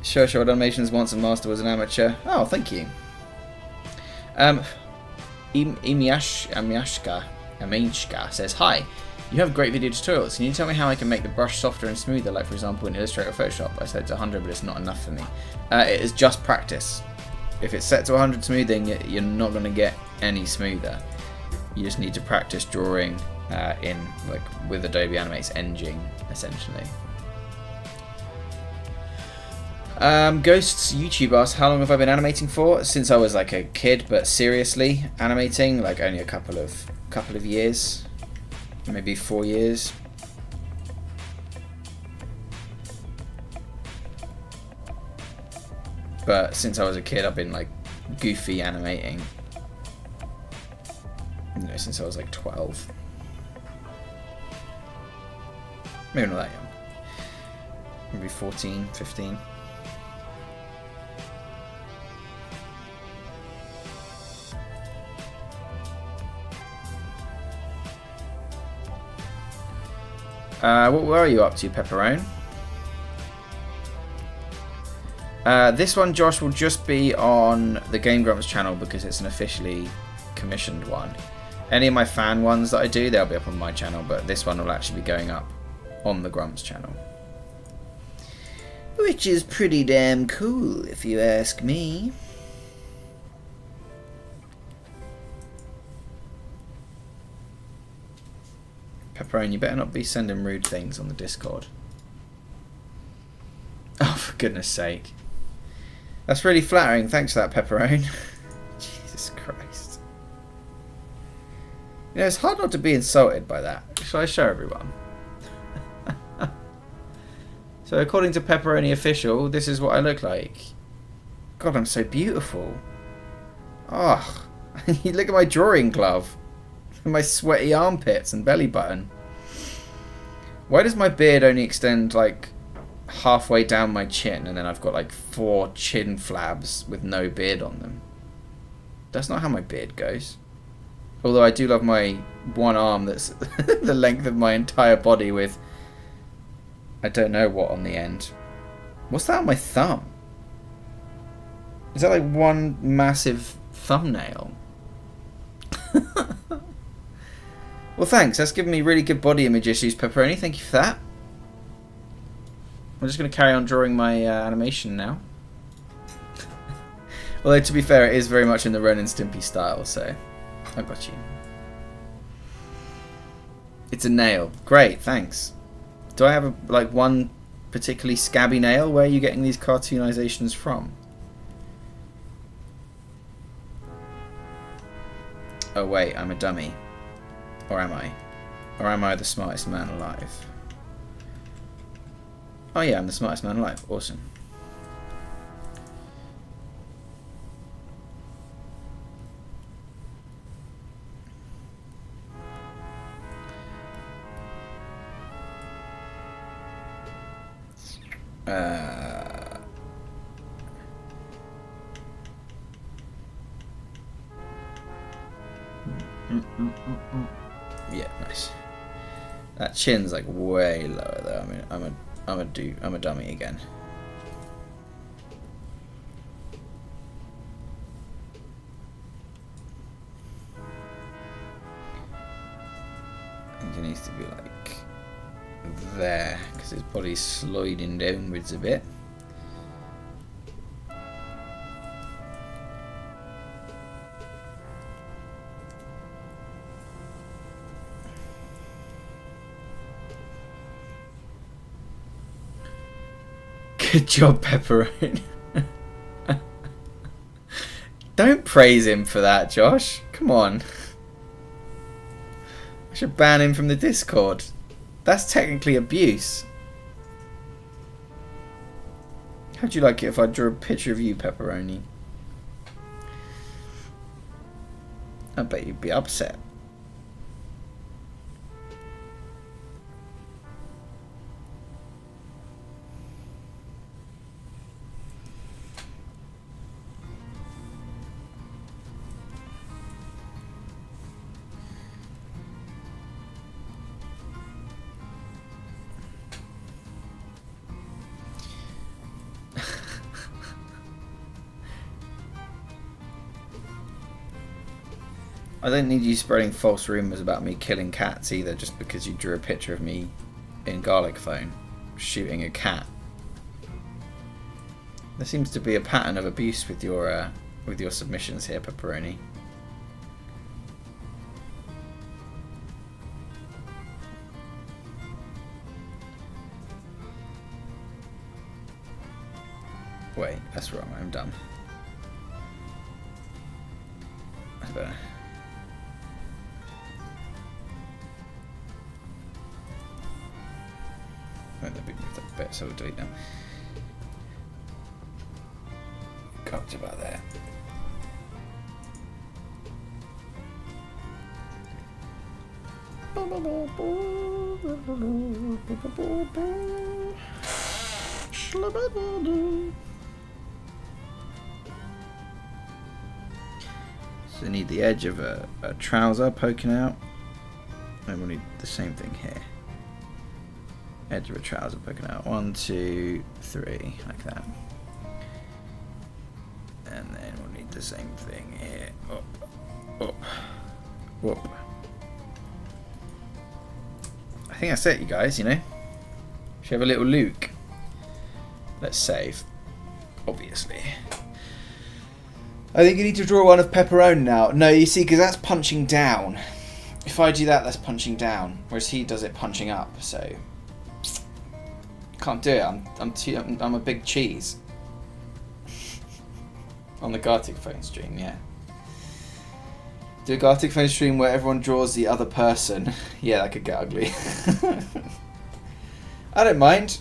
Sure, Animations once a master was an amateur. Oh, thank you. Amiashka says, hi, you have great video tutorials. Can you tell me how I can make the brush softer and smoother, like for example in Illustrator or Photoshop? I said to 100, but it's not enough for me. It is just practice. If it's set to 100 smoothing, you're not going to get any smoother. You just need to practice drawing with Adobe Animate's engine, essentially. Ghosts YouTube asks, how long have I been animating for? Since I was like a kid, but seriously animating, like only a couple of years, maybe 4 years. But since I was a kid, I've been like goofy animating. You know, since I was like 12. Maybe not that young. Maybe 14, 15. Where are you up to, Pepperone? This one, Josh, will just be on the Game Grumps channel because it's an officially commissioned one. Any of my fan ones that I do, they'll be up on my channel, but this one will actually be going up on the Grumps channel. Which is pretty damn cool, if you ask me. Pepperoni, you better not be sending rude things on the Discord. Oh, for goodness sake. That's really flattering. Thanks for that, Pepperoni. Jesus Christ. You know, it's hard not to be insulted by that. Shall I show everyone? So, according to Pepperoni Official, this is what I look like. God, I'm so beautiful. Oh, look at my drawing glove. My sweaty armpits and belly button. Why does my beard only extend like halfway down my chin and then I've got like 4 chin flabs with no beard on them? That's not how my beard goes. Although I do love my one arm that's the length of my entire body with I don't know what on the end. What's that on my thumb? Is that like one massive thumbnail? Well, thanks. That's given me really good body image issues, Pepperoni. Thank you for that. I'm just going to carry on drawing my animation now. Although, to be fair, it is very much in the Ren and Stimpy style, so I got you. It's a nail. Great, thanks. Do I have like one particularly scabby nail? Where are you getting these cartoonizations from? Oh wait, I'm a dummy. Or am I? Or am I the smartest man alive? Oh yeah, I'm the smartest man alive. Awesome. Yeah, nice. That chin's like way lower though. I mean, I'm a dummy again. I think it needs to be like there because his body's sliding downwards a bit. Good job, Pepperoni. Don't praise him for that, Josh. Come on. I should ban him from the Discord. That's technically abuse. How'd you like it if I drew a picture of you, Pepperoni? I bet you'd be upset. I don't need you spreading false rumours about me killing cats either, just because you drew a picture of me in garlic phone shooting a cat. There seems to be a pattern of abuse with your submissions here, Pepperoni. Wait, that's wrong. I'm dumb. That's better. Wait, let me move that bit, so we'll delete them. Go up to about there. So we need the edge of a trouser poking out, and we'll need the same thing here. Edge of a trouser poking out. 1, 2, 3, like that. And then we'll need the same thing here. Up, up, up. I think that's it, you guys, you know. Should have a little Luke. Let's save. Obviously. I think you need to draw one of Pepperoni now. No, you see, because that's punching down. If I do that, that's punching down. Whereas he does it punching up, so... Can't do it. I'm a big cheese. On the Gartic phone stream, yeah. Do a Gartic phone stream where everyone draws the other person. Yeah, that could get ugly. I don't mind.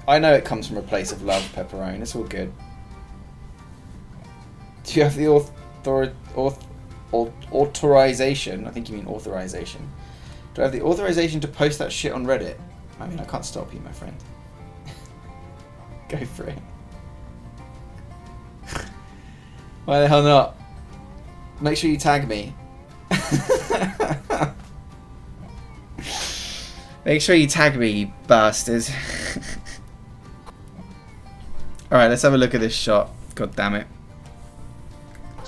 I know it comes from a place of love, Pepperoni. It's all good. Do you have the authorization? I think you mean authorization. Do I have the authorization to post that shit on Reddit? I mean, I can't stop you, my friend. Go for it. Why the hell not? Make sure you tag me. Make sure you tag me, you bastards. Alright, let's have a look at this shot. God damn it. Oh,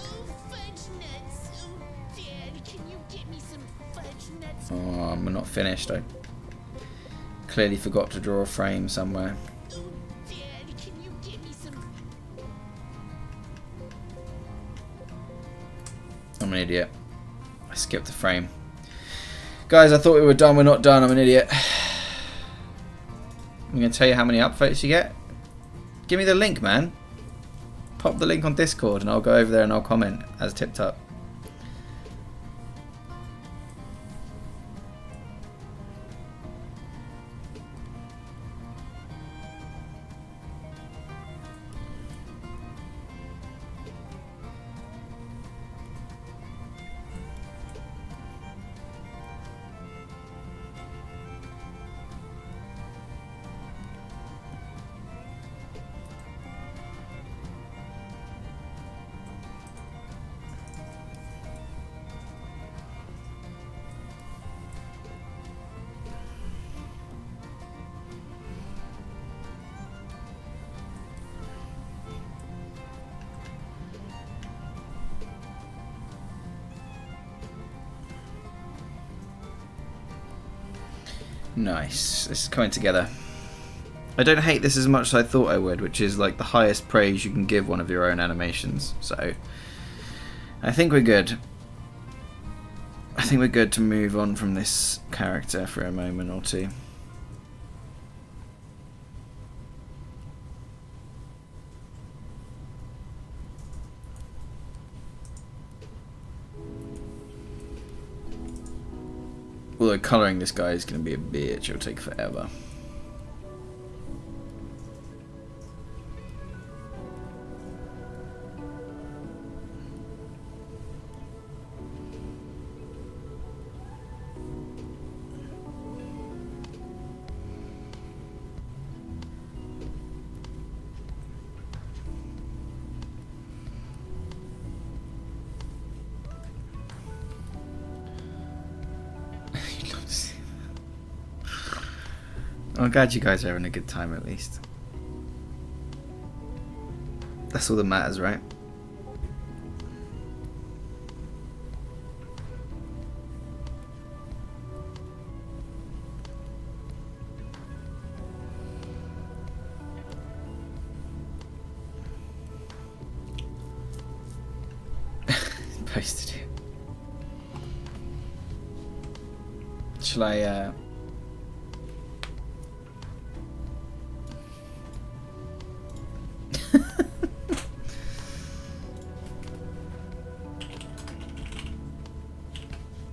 fudge nuts. Oh, Dad, can you get me some fudge nuts? Oh, I'm not finished. I clearly forgot to draw a frame somewhere. Oh, Dad, can you get me some... I'm an idiot. I skipped the frame. Guys, I thought we were done. We're not done. I'm an idiot. I'm going to tell you how many upvotes you get. Give me the link, man. Pop the link on Discord and I'll go over there and I'll comment as TipTut. Nice. This is coming together. I don't hate this as much as I thought I would, which is like the highest praise you can give one of your own animations. So I think we're good. I think we're good to move on from this character for a moment or two. Although colouring this guy is going to be a bitch, it'll take forever. I'm glad you guys are having a good time at least. That's all that matters, right? Posted it. Shall I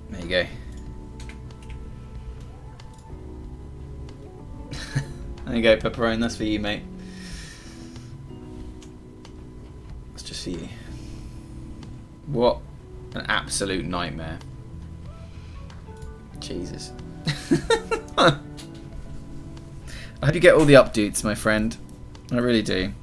There you go. There you go, Pepperoni, that's for you, mate. That's just for you. What an absolute nightmare. Jesus. I hope you get all the updates, my friend. I really do.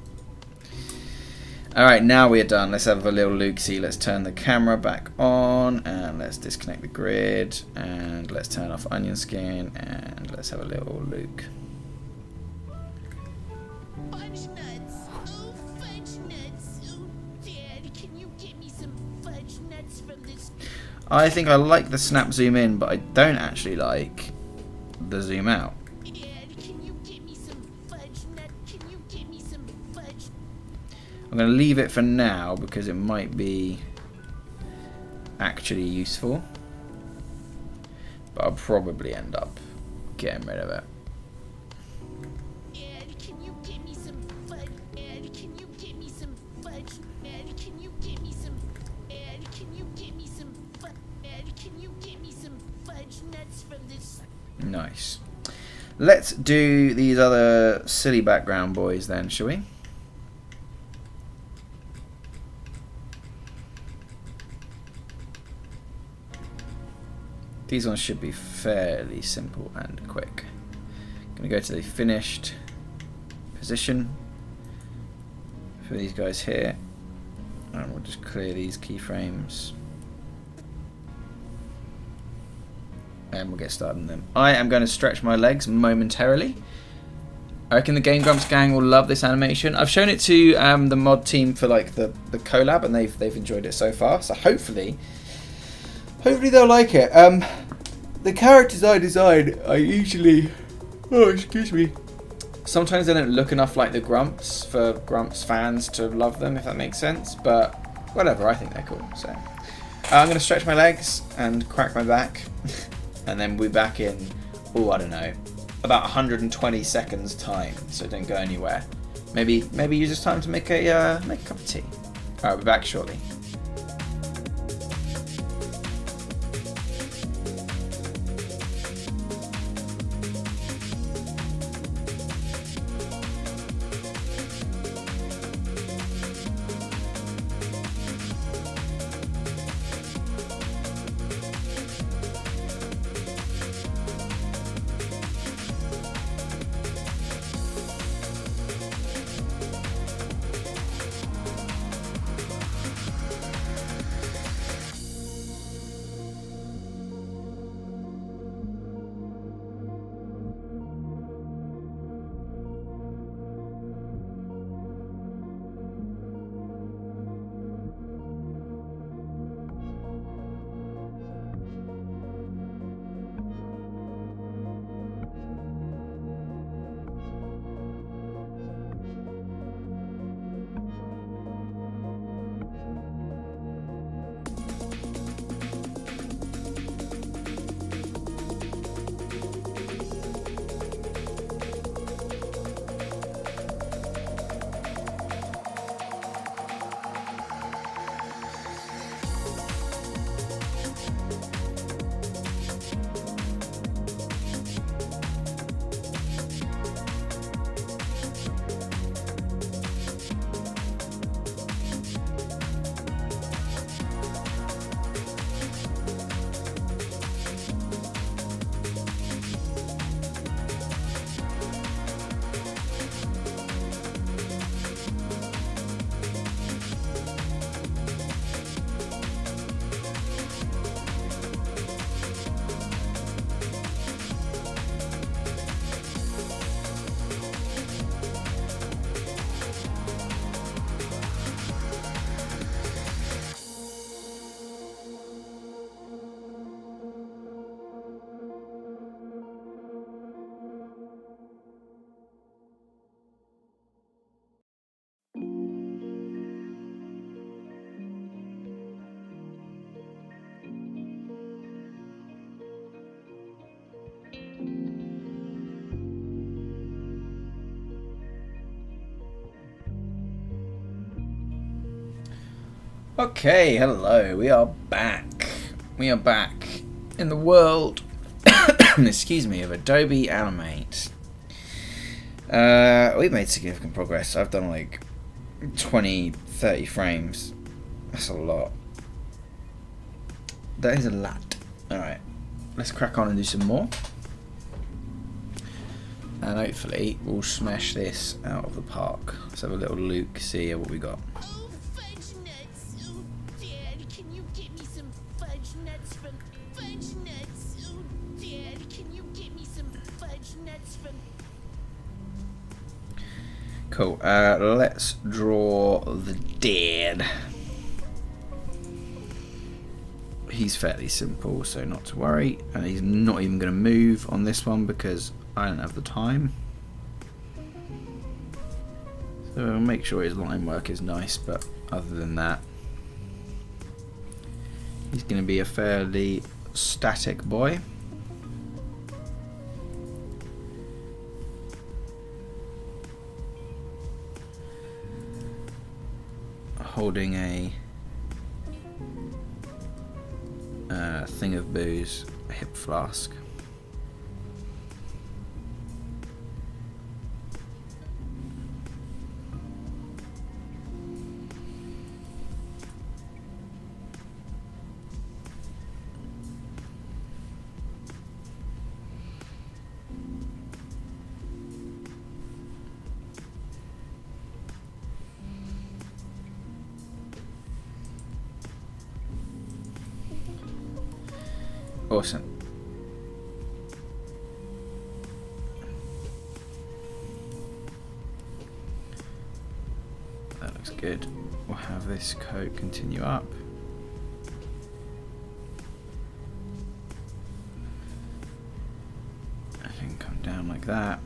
Alright, now we're done. Let's have a little look-see. Let's turn the camera back on and let's disconnect the grid and let's turn off onion skin and let's have a little look. Fudge nuts. Oh, fudge nuts. Oh, Dad, can you get me some fudge nuts from this? I think I like the snap zoom in, but I don't actually like the zoom out. Dad, can you get me some fudge nuts? Can you get me some fudge? I'm going to leave it for now because it might be actually useful, but I'll probably end up getting rid of it. Dad, can you get me some fudge? Dad, can you get me some fudge? Dad, can you get me some? Dad, can you get me some fudge? Dad, can you get me some fudge nuts from this? Nice. Let's do these other silly background boys then, shall we? These ones should be fairly simple and quick. I'm going to go to the finished position for these guys here, and we'll just clear these keyframes and we'll get started on them. I am going to stretch my legs momentarily. I reckon the Game Grumps gang will love this animation. I've shown it to the mod team for like the collab, and they've enjoyed it so far. So hopefully they'll like it. The characters I design, I usually, sometimes they don't look enough like the Grumps for Grumps fans to love them, if that makes sense. But whatever, I think they're cool. So I'm going to stretch my legs and crack my back, and then we'll be back in, I don't know, about 120 seconds time, so don't go anywhere. Maybe use this time to make a cup of tea. Alright, we'll be back shortly. Okay, hello, we are back. We are back in the world, excuse me, of Adobe Animate. We've made significant progress. I've done like 20, 30 frames. That's a lot. That is a lot. Alright, let's crack on and do some more. And hopefully we'll smash this out of the park. Let's have a little look, see what we got. Oh, fudge nuts. Oh, Dad, can you get me some fudge nuts from fudge nuts? Oh, Dad, can you get me some fudge nuts from... Cool. Let's draw the dad. He's fairly simple, so not to worry. And he's not even going to move on this one because I don't have the time. So I'll make sure his line work is nice, but other than that, he's going to be a fairly static boy. Holding a thing of booze, a hip flask. Awesome. That looks good. We'll have this coat continue up. I think come down like that.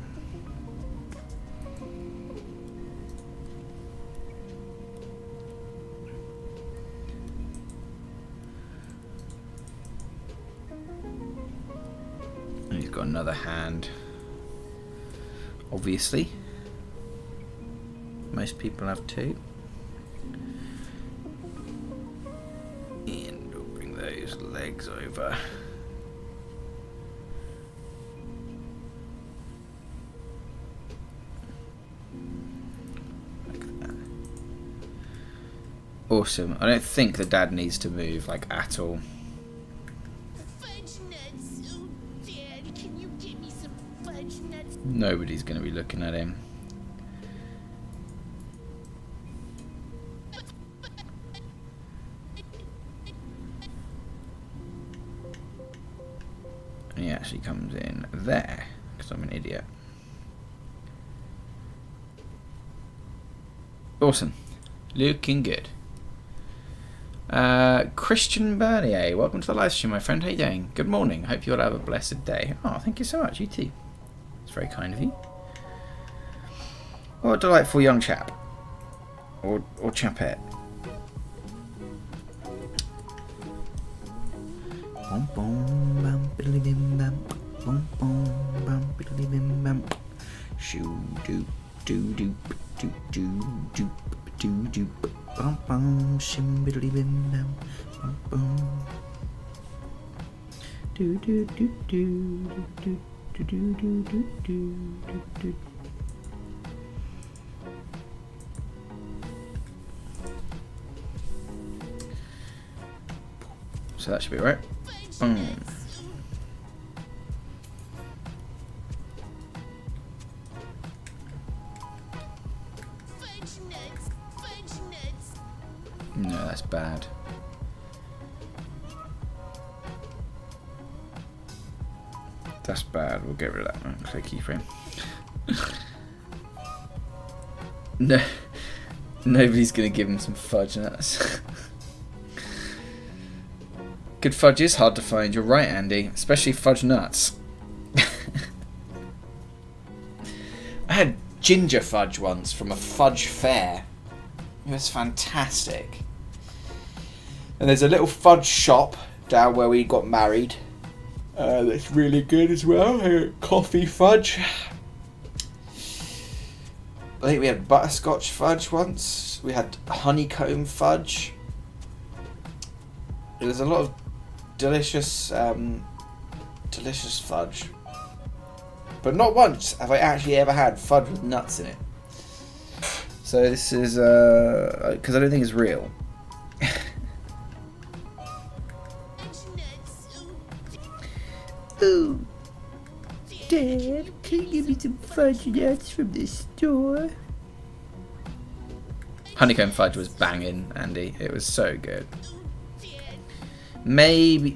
Got another hand obviously. Most people have 2. And we'll bring those legs over. Like that. Awesome. I don't think the dad needs to move, like, at all. Fudge nuts. Oh, Dad, can you get me some fudge nuts? Nobody's going to be looking at him. And he actually comes in there, because I'm an idiot. Awesome. Looking good. Christian Bernier, welcome to the live stream, my friend. How you doing? Good morning. Hope you all have a blessed day. Oh, thank you so much. You too. It's very kind of you. What a delightful young chap. Or chapette. Bum bum bum biddly bim bam. Bum bum bum biddly bim bam. Shoo doop doo doop doop doo doop doo doop. Bum bum shim biddly bim bam. Bum bum. Doo doo doo doo doo doo doo doo doo doo doo. So that should be right. Boom. Fudge nuts. Fudge nuts. No, that's bad. That's bad. We'll get rid of that one. Click keyframe. No, nobody's gonna give him some fudge nuts. Good fudge is hard to find. You're right, Andy. Especially fudge nuts. I had ginger fudge once from a fudge fair. It was fantastic. And there's a little fudge shop down where we got married. That's really good as well. Coffee fudge. I think we had butterscotch fudge once. We had honeycomb fudge. There's a lot of delicious fudge. But not once have I actually ever had fudge with nuts in it. So this is, because I don't think it's real. Oh, Dad, can you give me some fudge nuts from the store? Honeycomb fudge was banging, Andy. It was so good. Maybe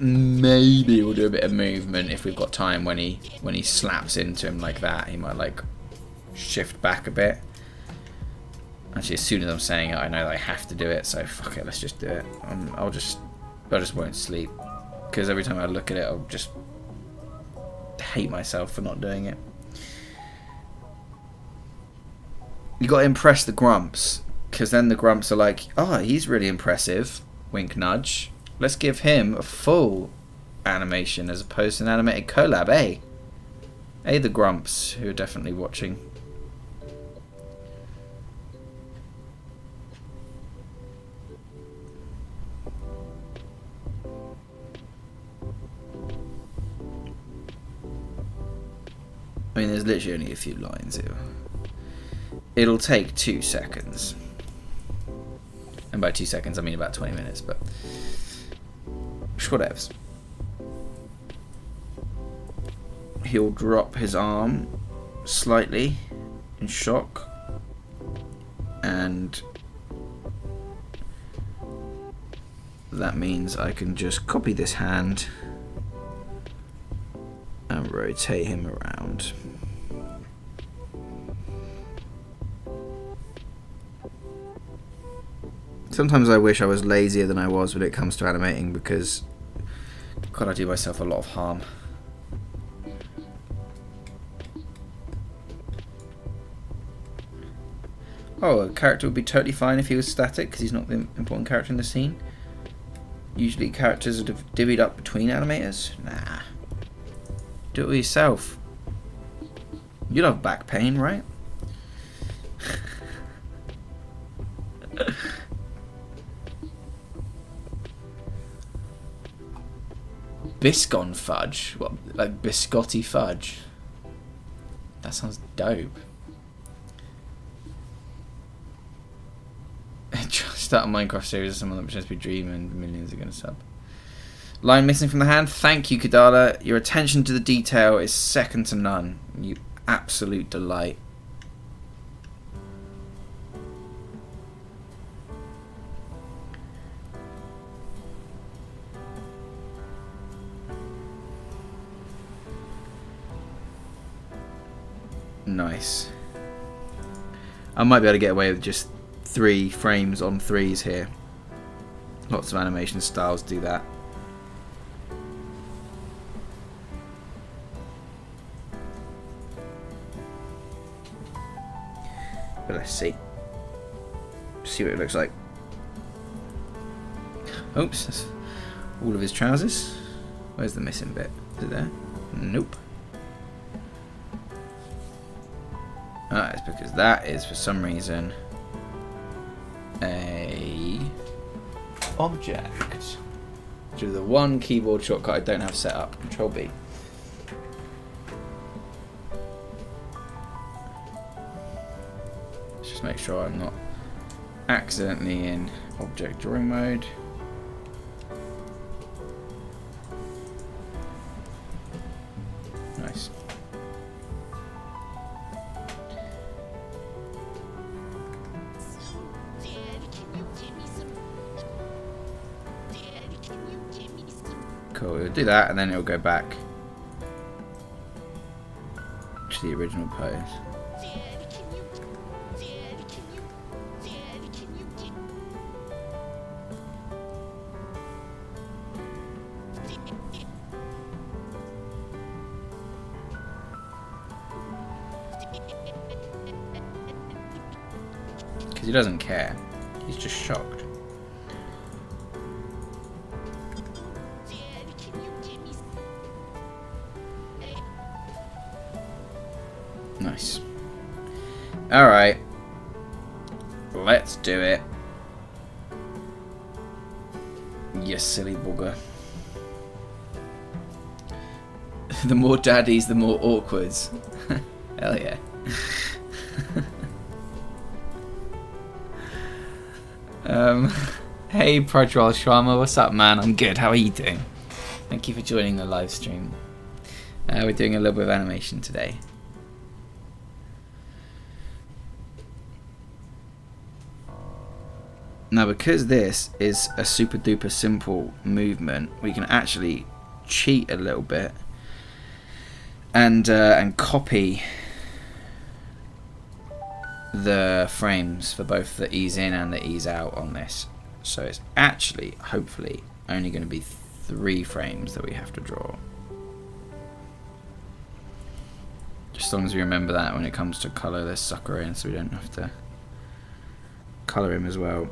we'll do a bit of movement if we've got time. When he slaps into him like that, he might like shift back a bit. Actually, as soon as I'm saying it, I know that I have to do it. So fuck it, let's just do it. I just won't sleep because every time I look at it, I'll just hate myself for not doing it. You got to impress the Grumps, because then the Grumps are like, oh, he's really impressive. Wink nudge. Let's give him a full animation as opposed to an animated collab, eh? Hey, the Grumps, who are definitely watching. I mean, there's literally only a few lines here. It'll take 2 seconds. And by 2 seconds, I mean about 20 minutes, but whatevs. He'll drop his arm slightly in shock, and that means I can just copy this hand and rotate him around. Sometimes I wish I was lazier than I was when it comes to animating, because God, I do myself a lot of harm. Oh, a character would be totally fine if he was static, because he's not the important character in the scene. Usually characters are divvied up between animators. Nah. Do it yourself. You love back pain, right? Biscon fudge? What, like biscotti fudge? That sounds dope. Start a Minecraft series of someone that pretends to be Dream and millions are going to sub. Line missing from the hand. Thank you, Kadala. Your attention to the detail is second to none. You absolute delight. Nice. I might be able to get away with just 3 frames on 3s here. Lots of animation styles do that. But let's see. See what it looks like. Oops, that's all of his trousers. Where's the missing bit? Is it there? Nope. Ah, it's because that is for some reason a object. Which is the one keyboard shortcut I don't have set up. Control B. Let's just make sure I'm not accidentally in object drawing mode. Nice. Cool, we'll do that and then it'll go back to the original pose. Because he doesn't care, he's just shocked. Nice. Alright. Let's do it. You silly bugger. The more daddies, the more awkwards. Hell yeah. Hey Prajwal Sharma, what's up man? I'm good, how are you doing? Thank you for joining the live stream. We're doing a little bit of animation today. Now because this is a super duper simple movement, we can actually cheat a little bit and copy the frames for both the ease in and the ease out on this. So it's actually, hopefully, only going to be 3 frames that we have to draw. Just as long as we remember that when it comes to colour this sucker in, so we don't have to colour him as well.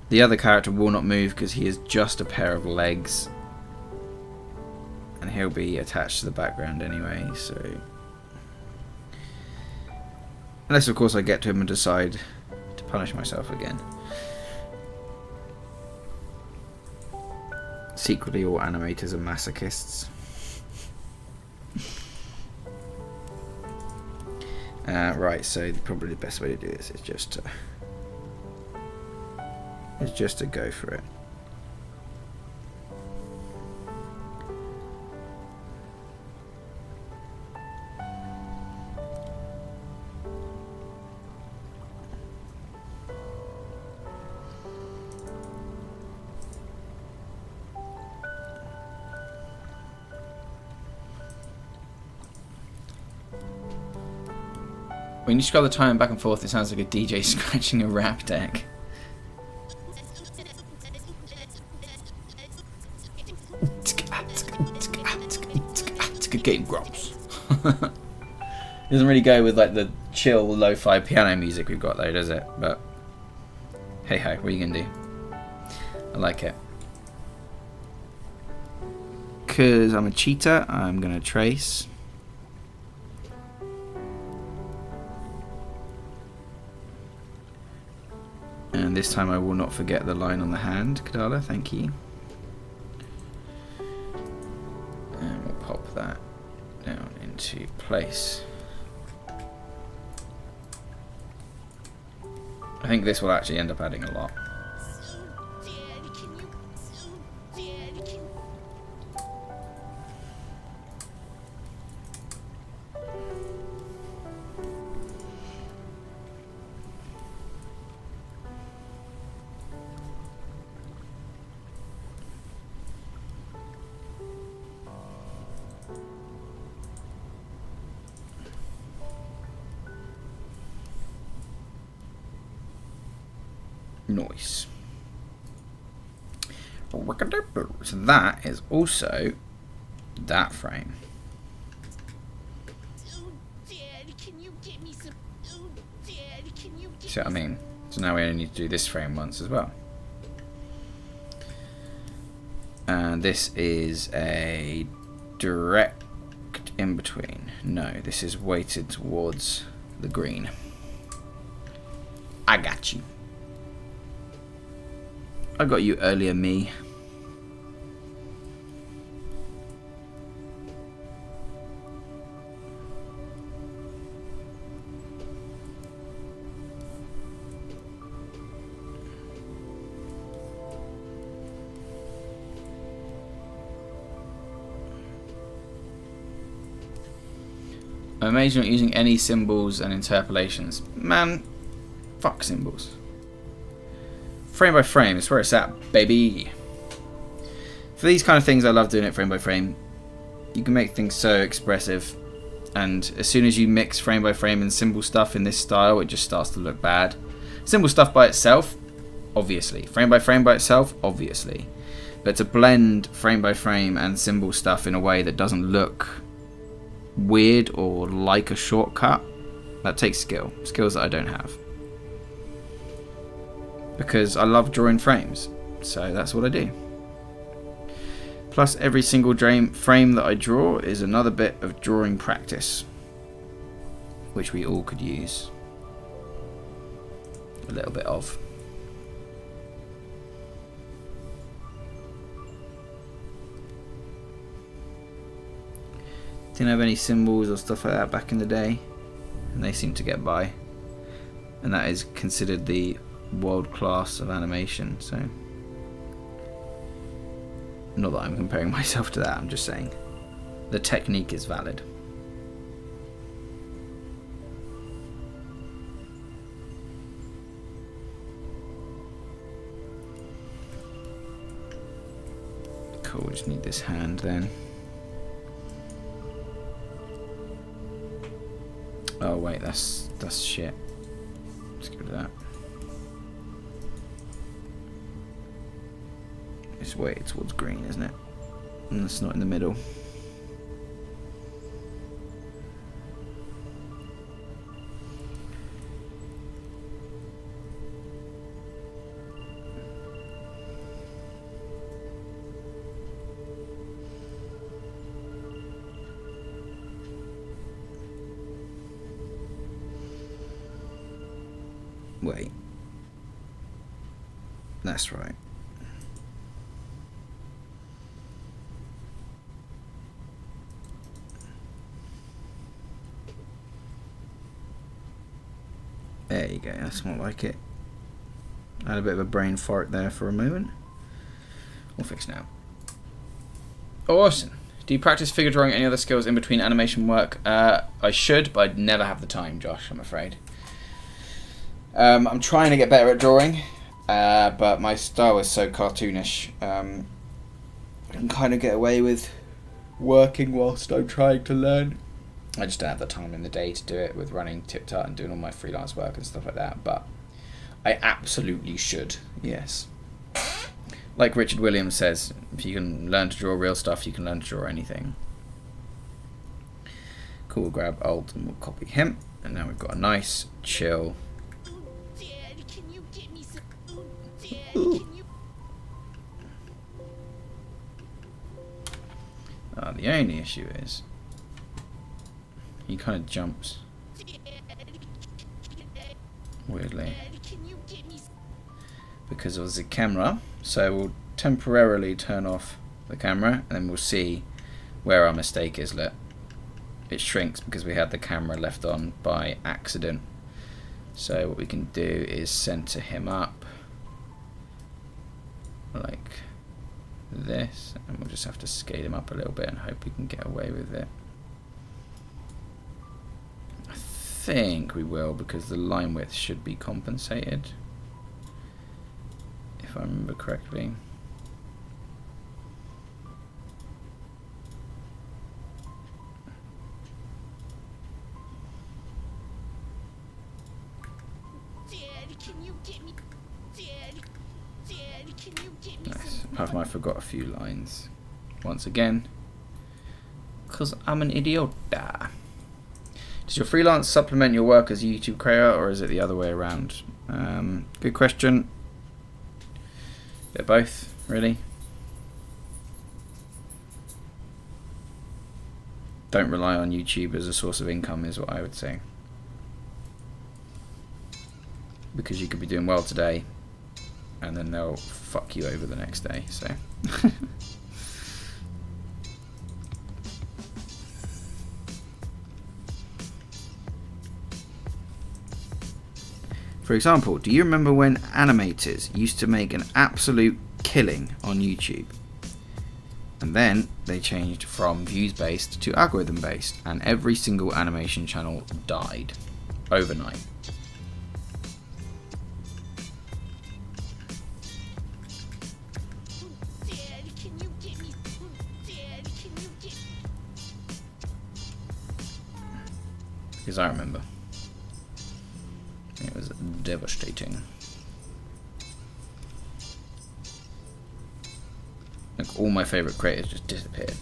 The other character will not move because he is just a pair of legs. And he'll be attached to the background anyway, so... Unless of course I get to him and decide to punish myself again. Secretly all animators are masochists. Right, so probably the best way to do this is just to go for it. When you scroll the time back and forth, it sounds like a DJ scratching a rap deck. Game Grumps. It doesn't really go with like the chill lo-fi piano music we've got though, does it? But hey ho, what are you gonna do? I like it. because I'm a cheater, I'm going to trace. And this time I will not forget the line on the hand, Kadala, thank you. And we'll pop that down into place. I think this will actually end up adding a lot. So, Dad, can you... So, Dad, can... Noise. So that is also that frame. Oh, Dad, can you get me some... Oh, Dad, can you get See what I mean? So now we only need to do this frame once as well. And this is a direct in between. No, this is weighted towards the green. I got you. I got you earlier, me. I'm amazed you're not using any symbols and interpolations. Man, fuck symbols. Frame by frame is where it's at, baby. For these kind of things, I love doing it frame by frame. You can make things so expressive, and as soon as you mix frame by frame and symbol stuff in this style, it just starts to look bad. Symbol stuff by itself, obviously. Frame by frame by itself, obviously. But to blend frame by frame and symbol stuff in a way that doesn't look weird or like a shortcut, that takes skill. Skills that I don't have. Because I love drawing frames, so that's what I do. Plus, every single frame that I draw is another bit of drawing practice, which we all could use a little bit of. Didn't have any symbols or stuff like that back in the day, and they seem to get by, and that is considered the world class of animation. So not that I'm comparing myself to that, I'm just saying the technique is valid. Cool, just need this hand then. Oh wait, that's shit. Let's get rid of that. It's weighted towards green, isn't it? And it's not in the middle. Wait. That's right. There you go, that's more like it. I had a bit of a brain fart there for a moment. All fixed now. Awesome. Do you practice figure drawing any other skills in between animation work? I should, but I'd never have the time, Josh, I'm afraid. I'm trying to get better at drawing, but my style is so cartoonish. I can kind of get away with working whilst I'm trying to learn. I just don't have the time in the day to do it with running TipTut and doing all my freelance work and stuff like that, but I absolutely should, yes. Like Richard Williams says, if you can learn to draw real stuff, you can learn to draw anything. Cool, we'll grab Alt and we'll copy him, and now we've got a nice, chill... Dad, can you get me some... Dad, Ooh. can you... The only issue is he kind of jumps weirdly because of the camera. So we'll temporarily turn off the camera and then we'll see where our mistake is. Look, it shrinks because we had the camera left on by accident. So what we can do is center him up like this, and we'll just have to scale him up a little bit and hope we can get away with it. I think we will, because the line width should be compensated, if I remember correctly. Nice. Apart from I forgot a few lines once again, because I'm an idiot. Does your freelance supplement your work as a YouTube creator, or is it the other way around? Good question. They're both, really. Don't rely on YouTube as a source of income is what I would say, because you could be doing well today and then they'll fuck you over the next day. So for example, do you remember when animators used to make an absolute killing on YouTube? And then they changed from views based to algorithm based, and every single animation channel died overnight. Because I remember. It was devastating. Like, all my favourite creators just disappeared.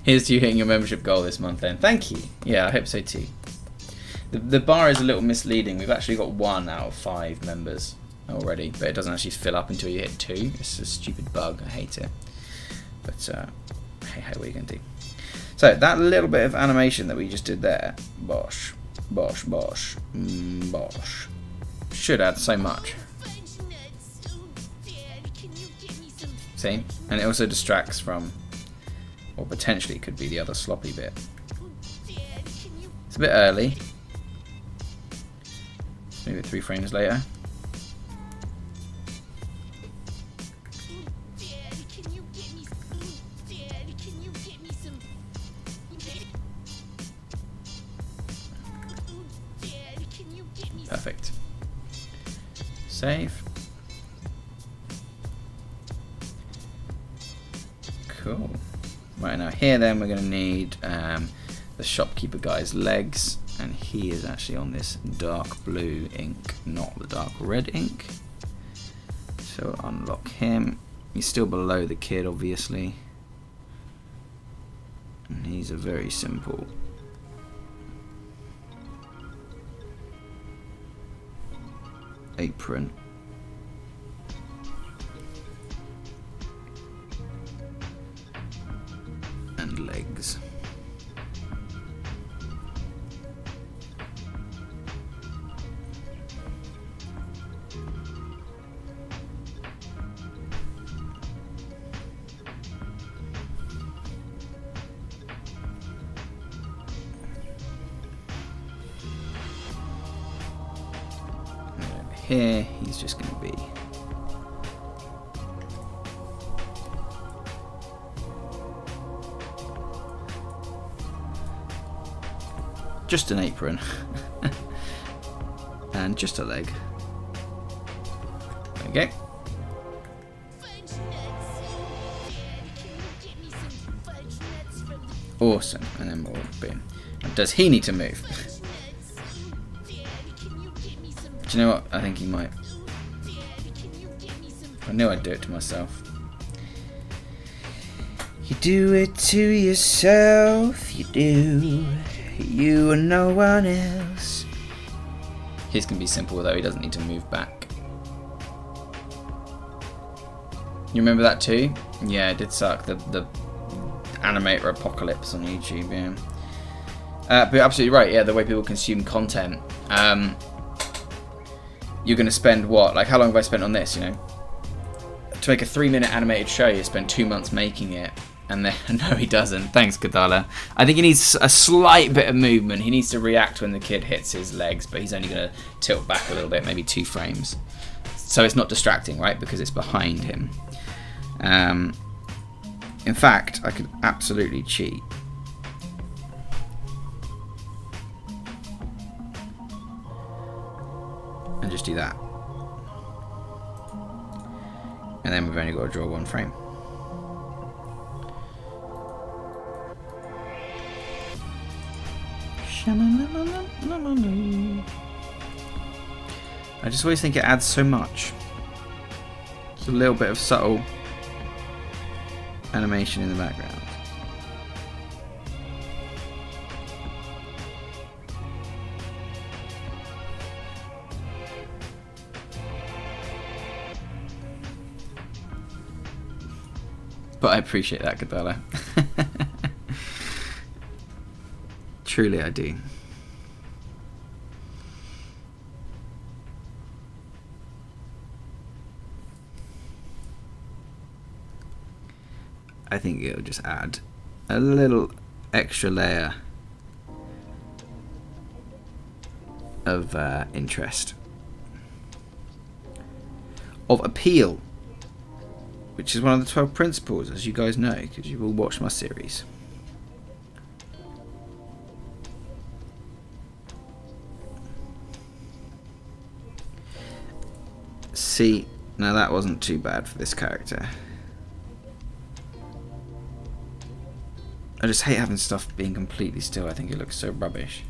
Here's to you hitting your membership goal this month then. Thank you. Yeah, I hope so too. The bar is a little misleading. We've actually got 1 out of 5 members already, but it doesn't actually fill up until you hit 2. It's a stupid bug. I hate it. But hey, what are you going to do? So that little bit of animation that we just did there, bosh, bosh, bosh, bosh, should add so much. See? And it also distracts from, or potentially could be the other sloppy bit. It's a bit early. Maybe 3 frames later. Perfect. Save. Cool. Right, now here then we're going to need the shopkeeper guy's legs, and he is actually on this dark blue ink, not the dark red ink. So we'll unlock him. He's still below the kid, obviously, and he's a very simple apron. And legs. Here, he's just going to be just an apron and just a leg. There we go. Awesome, and then we'll boom. Does he need to move? Do you know what? I think he might. I knew I'd do it to myself. You do it to yourself, you do. You and no one else. His can be simple though, he doesn't need to move back. You remember that too? Yeah, it did suck. The animator apocalypse on YouTube, yeah. But you're absolutely right, yeah, the way people consume content. You're going to spend what? Like, how long have I spent on this, you know? To make a 3-minute animated show, you spend 2 months making it. And then, no, he doesn't. Thanks, Kadala. I think he needs a slight bit of movement. He needs to react when the kid hits his legs, but he's only going to tilt back a little bit, maybe 2 frames. So it's not distracting, right? Because it's behind him. In fact, I could absolutely cheat. And just do that. And then we've only got to draw 1 frame. I just always think it adds so much. It's a little bit of subtle animation in the background. But I appreciate that, Kadala. Truly I do. I think it'll just add a little extra layer of interest, of appeal, which is one of the 12 principles, as you guys know, because you've all watched my series. See, now that wasn't too bad for this character. I just hate having stuff being completely still. I think it looks so rubbish.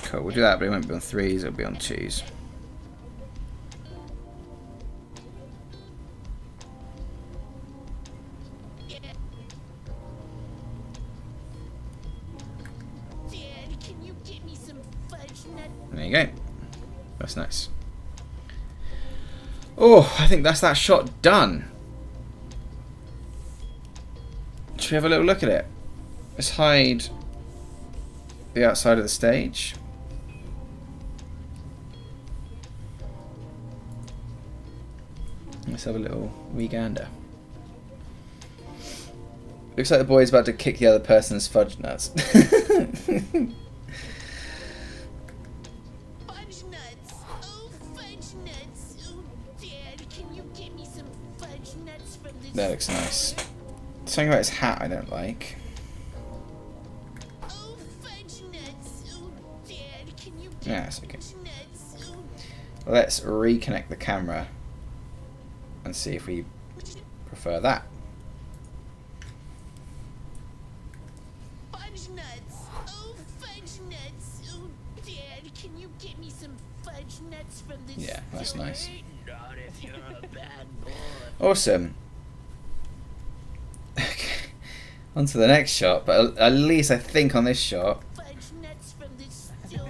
Cool, we'll do that, but it won't be on 3s, it'll be on 2s. There you go. That's nice. Oh, I think that's that shot done. Should we have a little look at it? Let's hide the outside of the stage. Let's have a little wee gander. Looks like the boy's about to kick the other person's fudge nuts. Fudge nuts! Oh, fudge nuts! Oh, Dad, can you get me some fudge nuts from this That looks nice. store? Something about his hat I don't like. Oh, fudge nuts! Oh, Dad, can you get Yeah, it's okay. fudge nuts? Oh, Let's reconnect the camera and see if we prefer that. fudge nuts! Oh, fudge nuts! Oh, Dad, can you get me some fudge nuts from this Yeah, that's store? nice. Not if you're a bad boy. Awesome. Okay, on to the next shot, but at least I think on this shot, Fudge nuts from this store.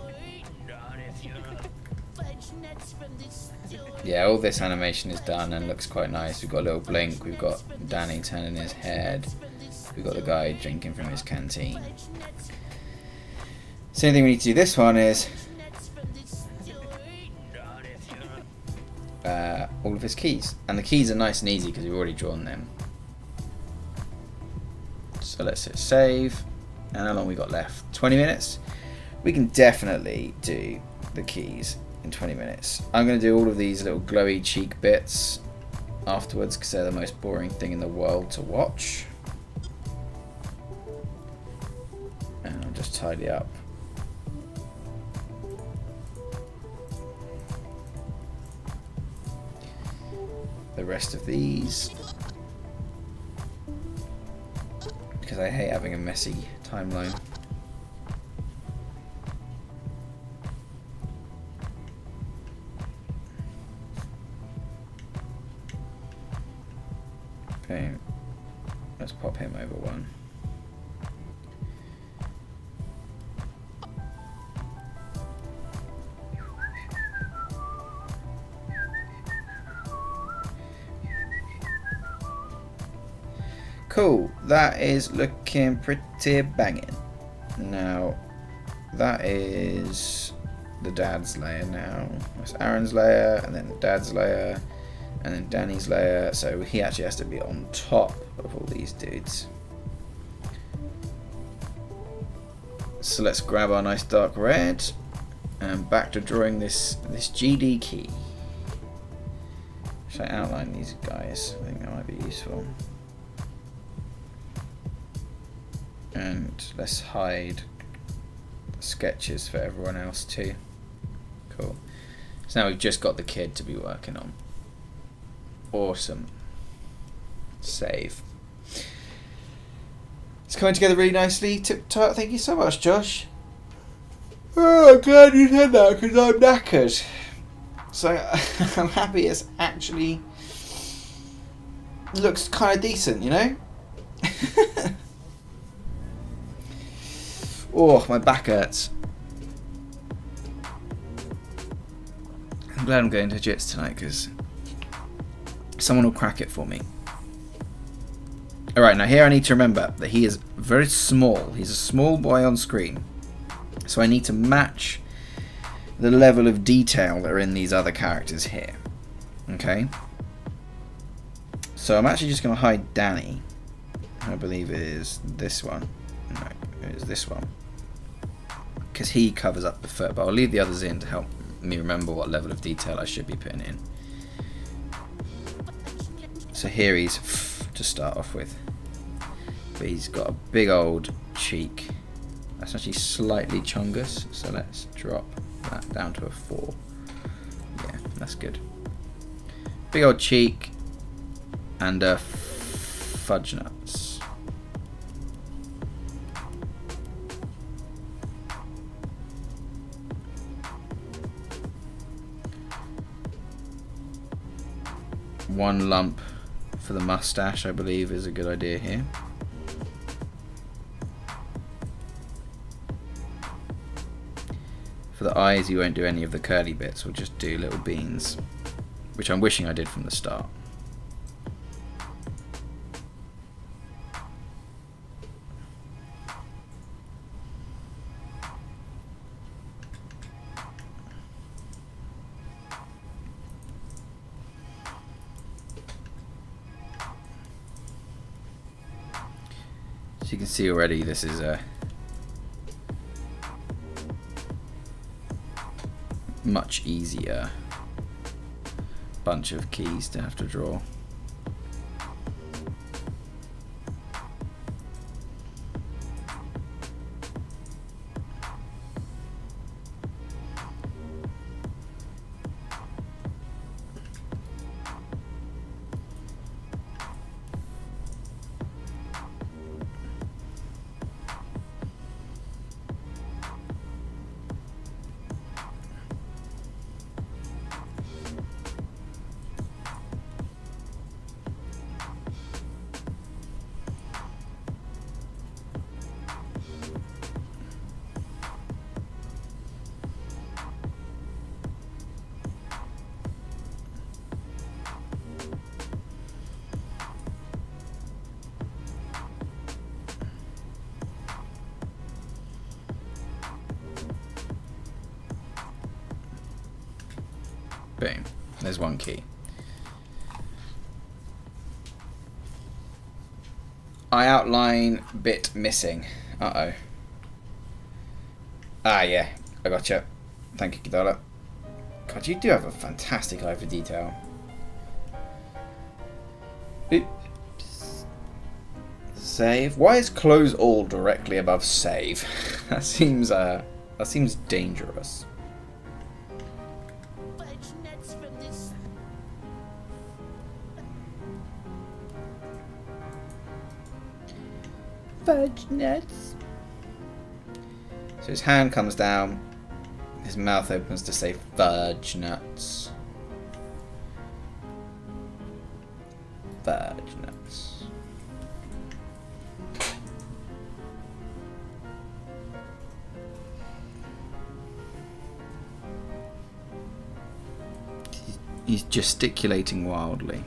Not if you're a fudge nuts from this store. yeah, all this animation is done and looks quite nice. We've got a little blink, we've got Danny turning his head, we've got the guy drinking from his canteen. So the only thing we need to do this one is all of his keys. And the keys are nice and easy because we've already drawn them. So let's hit save. And how long we got left? 20 minutes? We can definitely do the keys in 20 minutes. I'm going to do all of these little glowy cheek bits afterwards because they're the most boring thing in the world to watch. And I'll just tidy up. The rest of these because I hate having a messy timeline. Okay, let's pop him over one. Cool, that is looking pretty banging. Now, that is the dad's layer now. That's Aaron's layer, and then the dad's layer, and then Danny's layer. So he actually has to be on top of all these dudes. So let's grab our nice dark red, and back to drawing this GD key. Should I outline these guys? I think that might be useful. And let's hide sketches for everyone else too. Cool. So now we've just got the kid to be working on. Awesome. Save. It's coming together really nicely. TipTut, thank you so much, Josh. Oh, I'm glad you said that because I'm knackered. So I'm happy it's actually looks kind of decent, you know? Oh, my back hurts. I'm glad I'm going to Jits tonight because someone will crack it for me. Alright, now here I need to remember that he is very small. He's a small boy on screen. So I need to match the level of detail that are in these other characters here. Okay? So I'm actually just going to hide Danny. I believe it is this one. No, it is this one. Because he covers up the foot, but I'll leave the others in to help me remember what level of detail I should be putting in. So here he's to start off with, but he's got a big old cheek. That's actually slightly chungus, so let's drop that down to a 4. Yeah, that's good. Big old cheek and fudge nuts. One lump for the mustache, I believe, is a good idea here. For the eyes, you won't do any of the curly bits, we'll just do little beans, which I'm wishing I did from the start. So you can see already this is a much easier bunch of keys to have to draw. Boom. There's one key. I outline bit missing. Uh-oh. Ah, yeah. I gotcha. Thank you, Kidala. God, you do have a fantastic eye for detail. Oops. Save. Why is close all directly above save? That seems dangerous. Fudge nuts from this. Fudge nuts. So his hand comes down, his mouth opens to say fudge nuts. Fudge nuts. He's gesticulating wildly.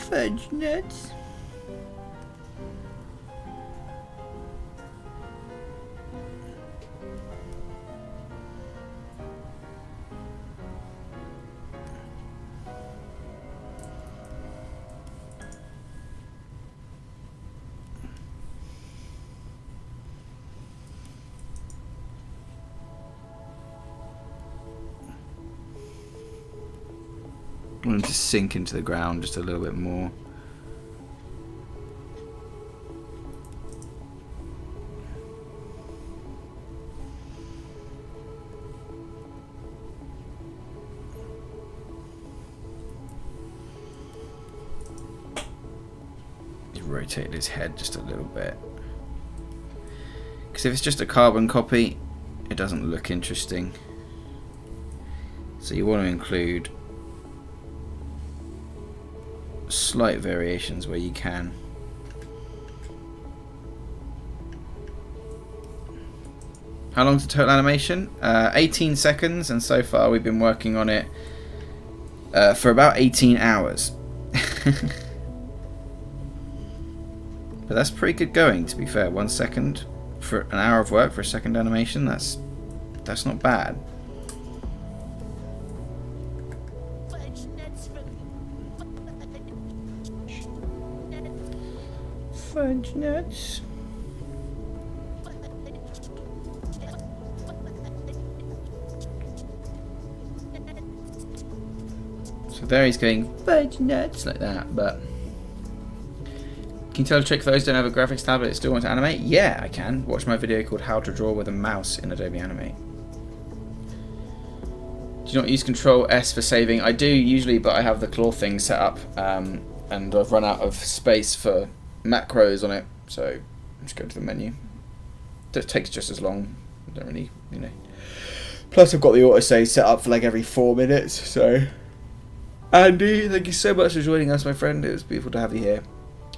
Fudge nuts. I want him to sink into the ground just a little bit more. He's rotated his head just a little bit. Because if it's just a carbon copy, it doesn't look interesting. So you want to include slight variations where you can. How long's the total animation? 18 seconds, and so far we've been working on it for about 18 hours. But that's pretty good going, to be fair. 1 second for an hour of work for a second animation, that's not bad. Fudge nuts. So there he's going fudge nuts like that, but can you tell a trick for those who don't have a graphics tablet still want to animate? Yeah, I can. Watch my video called How to Draw with a Mouse in Adobe Animate. Do you not use Control S for saving? I do usually, but I have the claw thing set up, and I've run out of space for macros on it, so I'm just going to the menu. That takes just as long. I don't really, you know. Plus, I've got the autosave set up for like every 4 minutes. So, Andy, thank you so much for joining us, my friend. It was beautiful to have you here.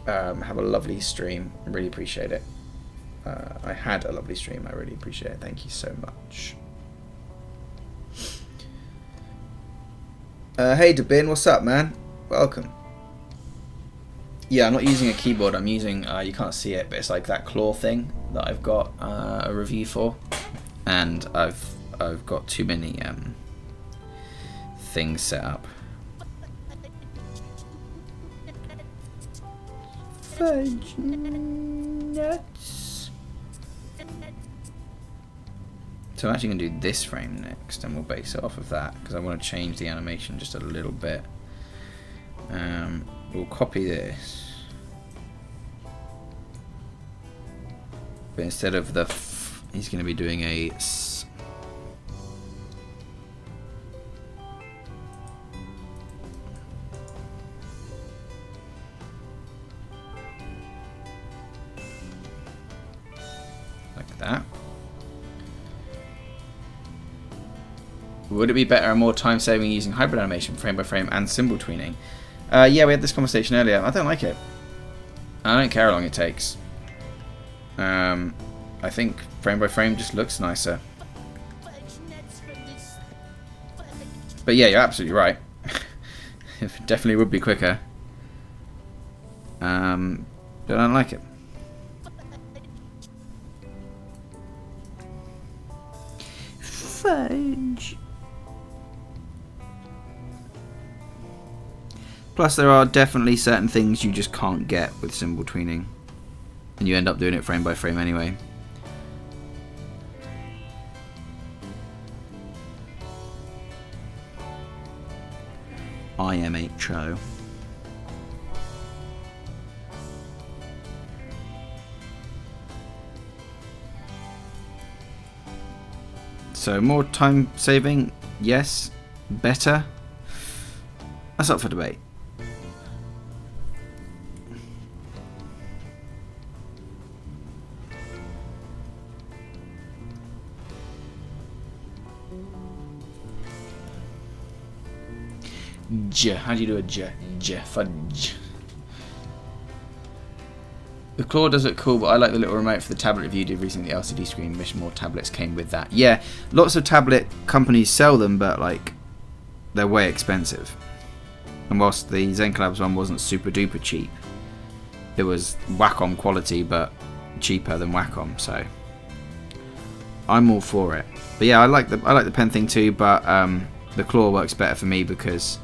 Have a lovely stream. I really appreciate it. I had a lovely stream. I really appreciate it. Thank you so much. Hey, Debin, what's up, man? Welcome. Yeah, I'm not using a keyboard. I'm using, you can't see it, but it's like that claw thing that I've got a review for, and I've got too many things set up. Fudge nuts. So I'm actually going to do this frame next, and we'll base it off of that, because I want to change the animation just a little bit. We'll copy this. But instead of the he's going to be doing a like that. Would it be better and more time saving using hybrid animation, frame by frame, and symbol tweening? Yeah, we had this conversation earlier. I don't like it. I don't care how long it takes. I think frame by frame just looks nicer. But yeah, you're absolutely right. It definitely would be quicker. But I don't like it. Fudge. Plus, there are definitely certain things you just can't get with symbol tweening, and you end up doing it frame by frame anyway. IMHO. So more time saving, yes. Better. That's up for debate. J. How do you do a J? J. Fudge. The claw does look cool, but I like the little remote for the tablet review did recently. The LCD screen. Wish more tablets came with that. Yeah, lots of tablet companies sell them, but like they're way expensive. And whilst the Zen Collabs one wasn't super duper cheap, it was Wacom quality, but cheaper than Wacom. So I'm all for it. But yeah, I like the pen thing too, but the claw works better for me because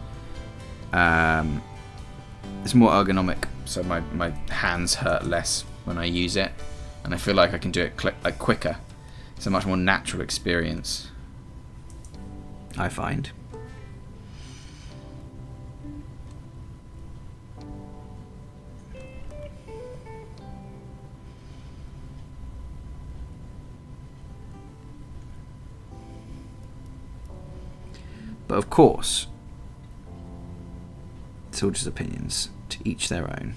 it's more ergonomic, so my hands hurt less when I use it, and I feel like I can do it quicker. It's a much more natural experience, I find. But of course, it's all just opinions, to each their own.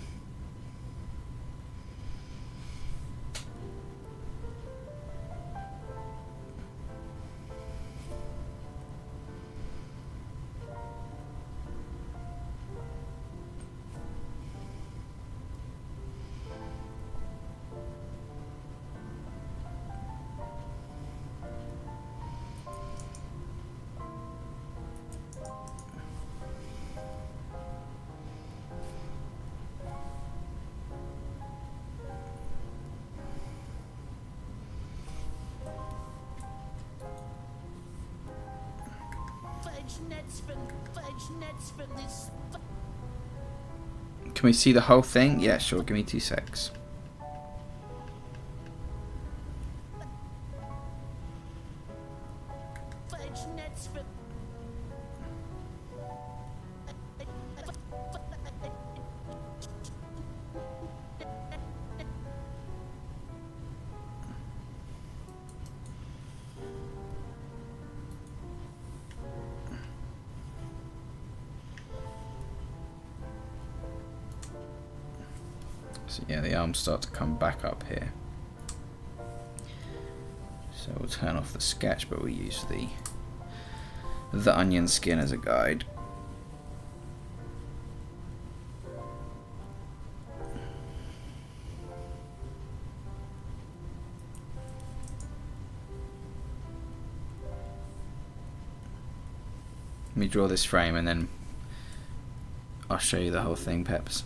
Fudge nuts from this. Can we see the whole thing? Yeah, sure. Give me 2 secs. Fudge nuts from. So yeah, the arms start to come back up here. So we'll turn off the sketch, but we'll use the onion skin as a guide. Let me draw this frame and then I'll show you the whole thing, Peps.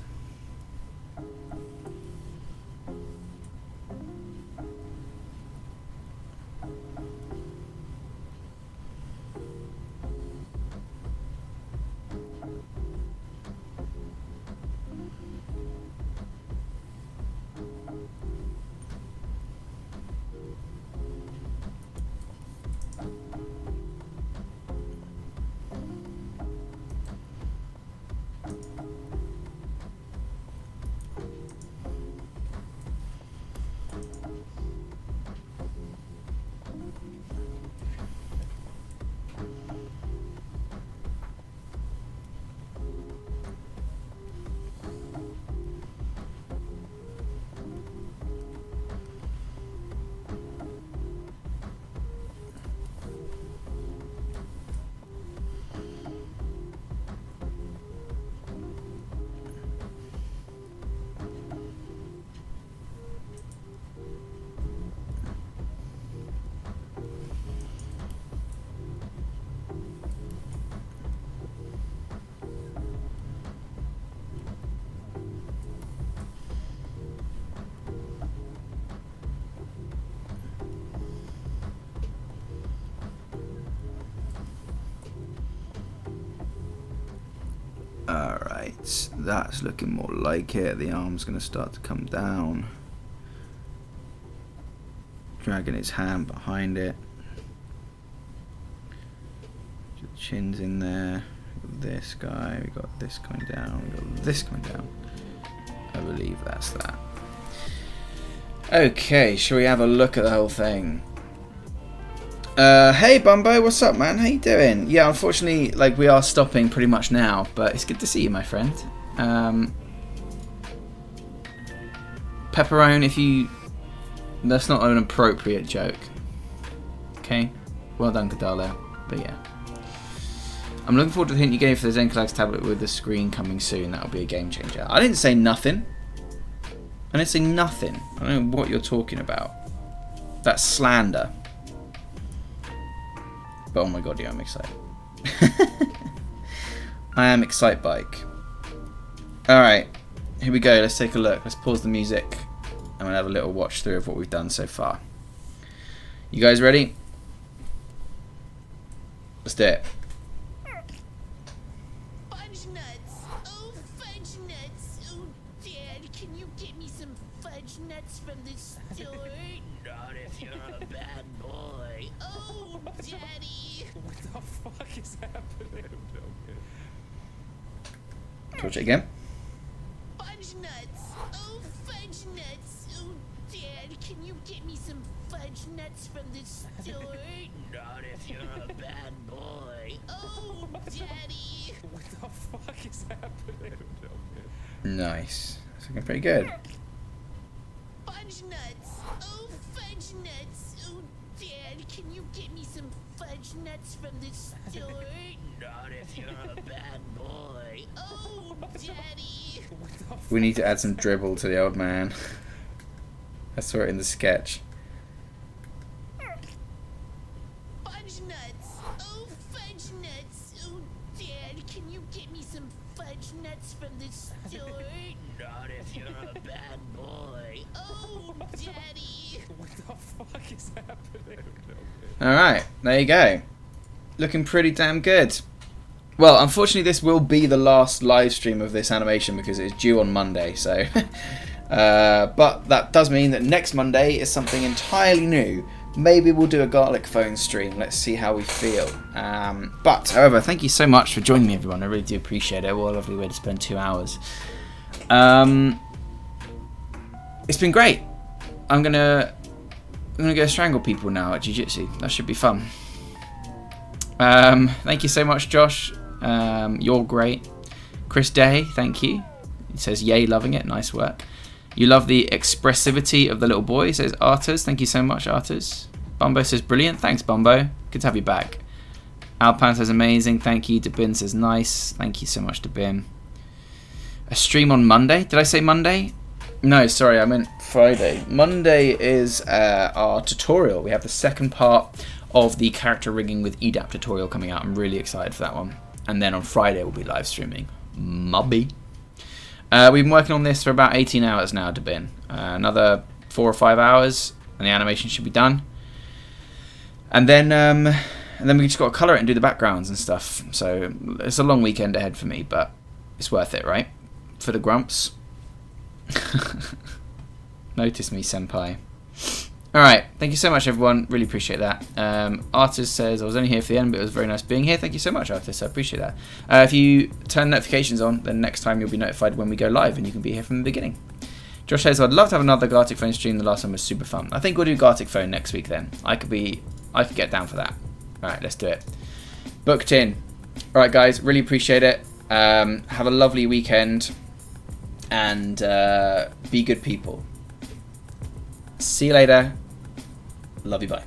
Alright, that's looking more like it. The arm's going to start to come down. Dragging his hand behind it. The chin's in there. We've got this guy, we've got this coming down, we've got this coming down. I believe that's that. Okay, shall we have a look at the whole thing? Hey Bumbo, what's up, man? How you doing? Yeah, unfortunately, like, we are stopping pretty much now, but it's good to see you, my friend. Pepperone, if you... That's not an appropriate joke. Okay? Well done, Kadalo. But yeah. I'm looking forward to the hint you gave for the Zencalax tablet with the screen coming soon. That'll be a game changer. I didn't say nothing. I didn't say nothing. I don't know what you're talking about. That's slander. But oh my god, yeah, I'm excited. I am Excite Bike. Alright, here we go. Let's take a look. Let's pause the music. I'm going to have a little watch through of what we've done so far. You guys ready? Let's do it. Fudge nuts. Oh, fudge nuts. Oh, Dad, can you get me some fudge nuts from the store? Not if you're a bad boy. Oh, Daddy. What the fuck is happening? Watch it again. Fudge nuts. Oh, fudge nuts. Oh, Dad, can you get me some fudge nuts from the store? Not if you're a bad boy. Oh, Daddy. What the fuck is happening? Nice. That's looking pretty good. Fudge nuts. Oh, fudge nuts. Oh, Dad, can you get me some fudge nuts from the store? Not if you're a bad boy. Oh, Daddy. What the fuck? We need to add some dribble to the old man. I saw it in the sketch. Fudge nuts. Oh, fudge nuts. Oh, Dad, can you get me some fudge nuts from the store? Not if you're a bad boy. Oh, Daddy. What the fuck is happening? Alright, there you go. Looking pretty damn good. Well, unfortunately this will be the last live stream of this animation because it's due on Monday, so... but that does mean that next Monday is something entirely new. Maybe we'll do a garlic phone stream. Let's see how we feel. But, however, thank you so much for joining me, everyone. I really do appreciate it. What a lovely way to spend 2 hours. It's been great. I'm gonna go strangle people now at Jiu-Jitsu. That should be fun. Thank you so much, Josh. You're great. Chris Day, thank you. He says, yay, loving it. Nice work. You love the expressivity of the little boy, says Arturs. Thank you so much, Arturs. Bumbo says, brilliant. Thanks, Bumbo. Good to have you back. Alpan says, amazing. Thank you. Debin says, nice. Thank you so much, Debin. A stream on Monday? Did I say Monday? No, sorry, I meant Friday. Monday is our tutorial. We have the second part of the character rigging with EDAP tutorial coming out. I'm really excited for that one. And then on Friday, we'll be live streaming. Mubby. We've been working on this for about 18 hours now, Debin. Another 4 or 5 hours, and the animation should be done. And then we just got to colour it and do the backgrounds and stuff. So it's a long weekend ahead for me, but it's worth it, right? For the grumps. Notice me, senpai. Alright, thank you so much, everyone. Really appreciate that. Artis says, I was only here for the end, but it was very nice being here. Thank you so much, Artis. I appreciate that. If you turn notifications on, then next time you'll be notified when we go live, and you can be here from the beginning. Josh says, I'd love to have another Gartic Phone stream. The last one was super fun. I think we'll do Gartic Phone next week then. I could get down for that. Alright, let's do it. Booked in. Alright, guys, really appreciate it. Have a lovely weekend. And be good people. See you later. Love you, bye.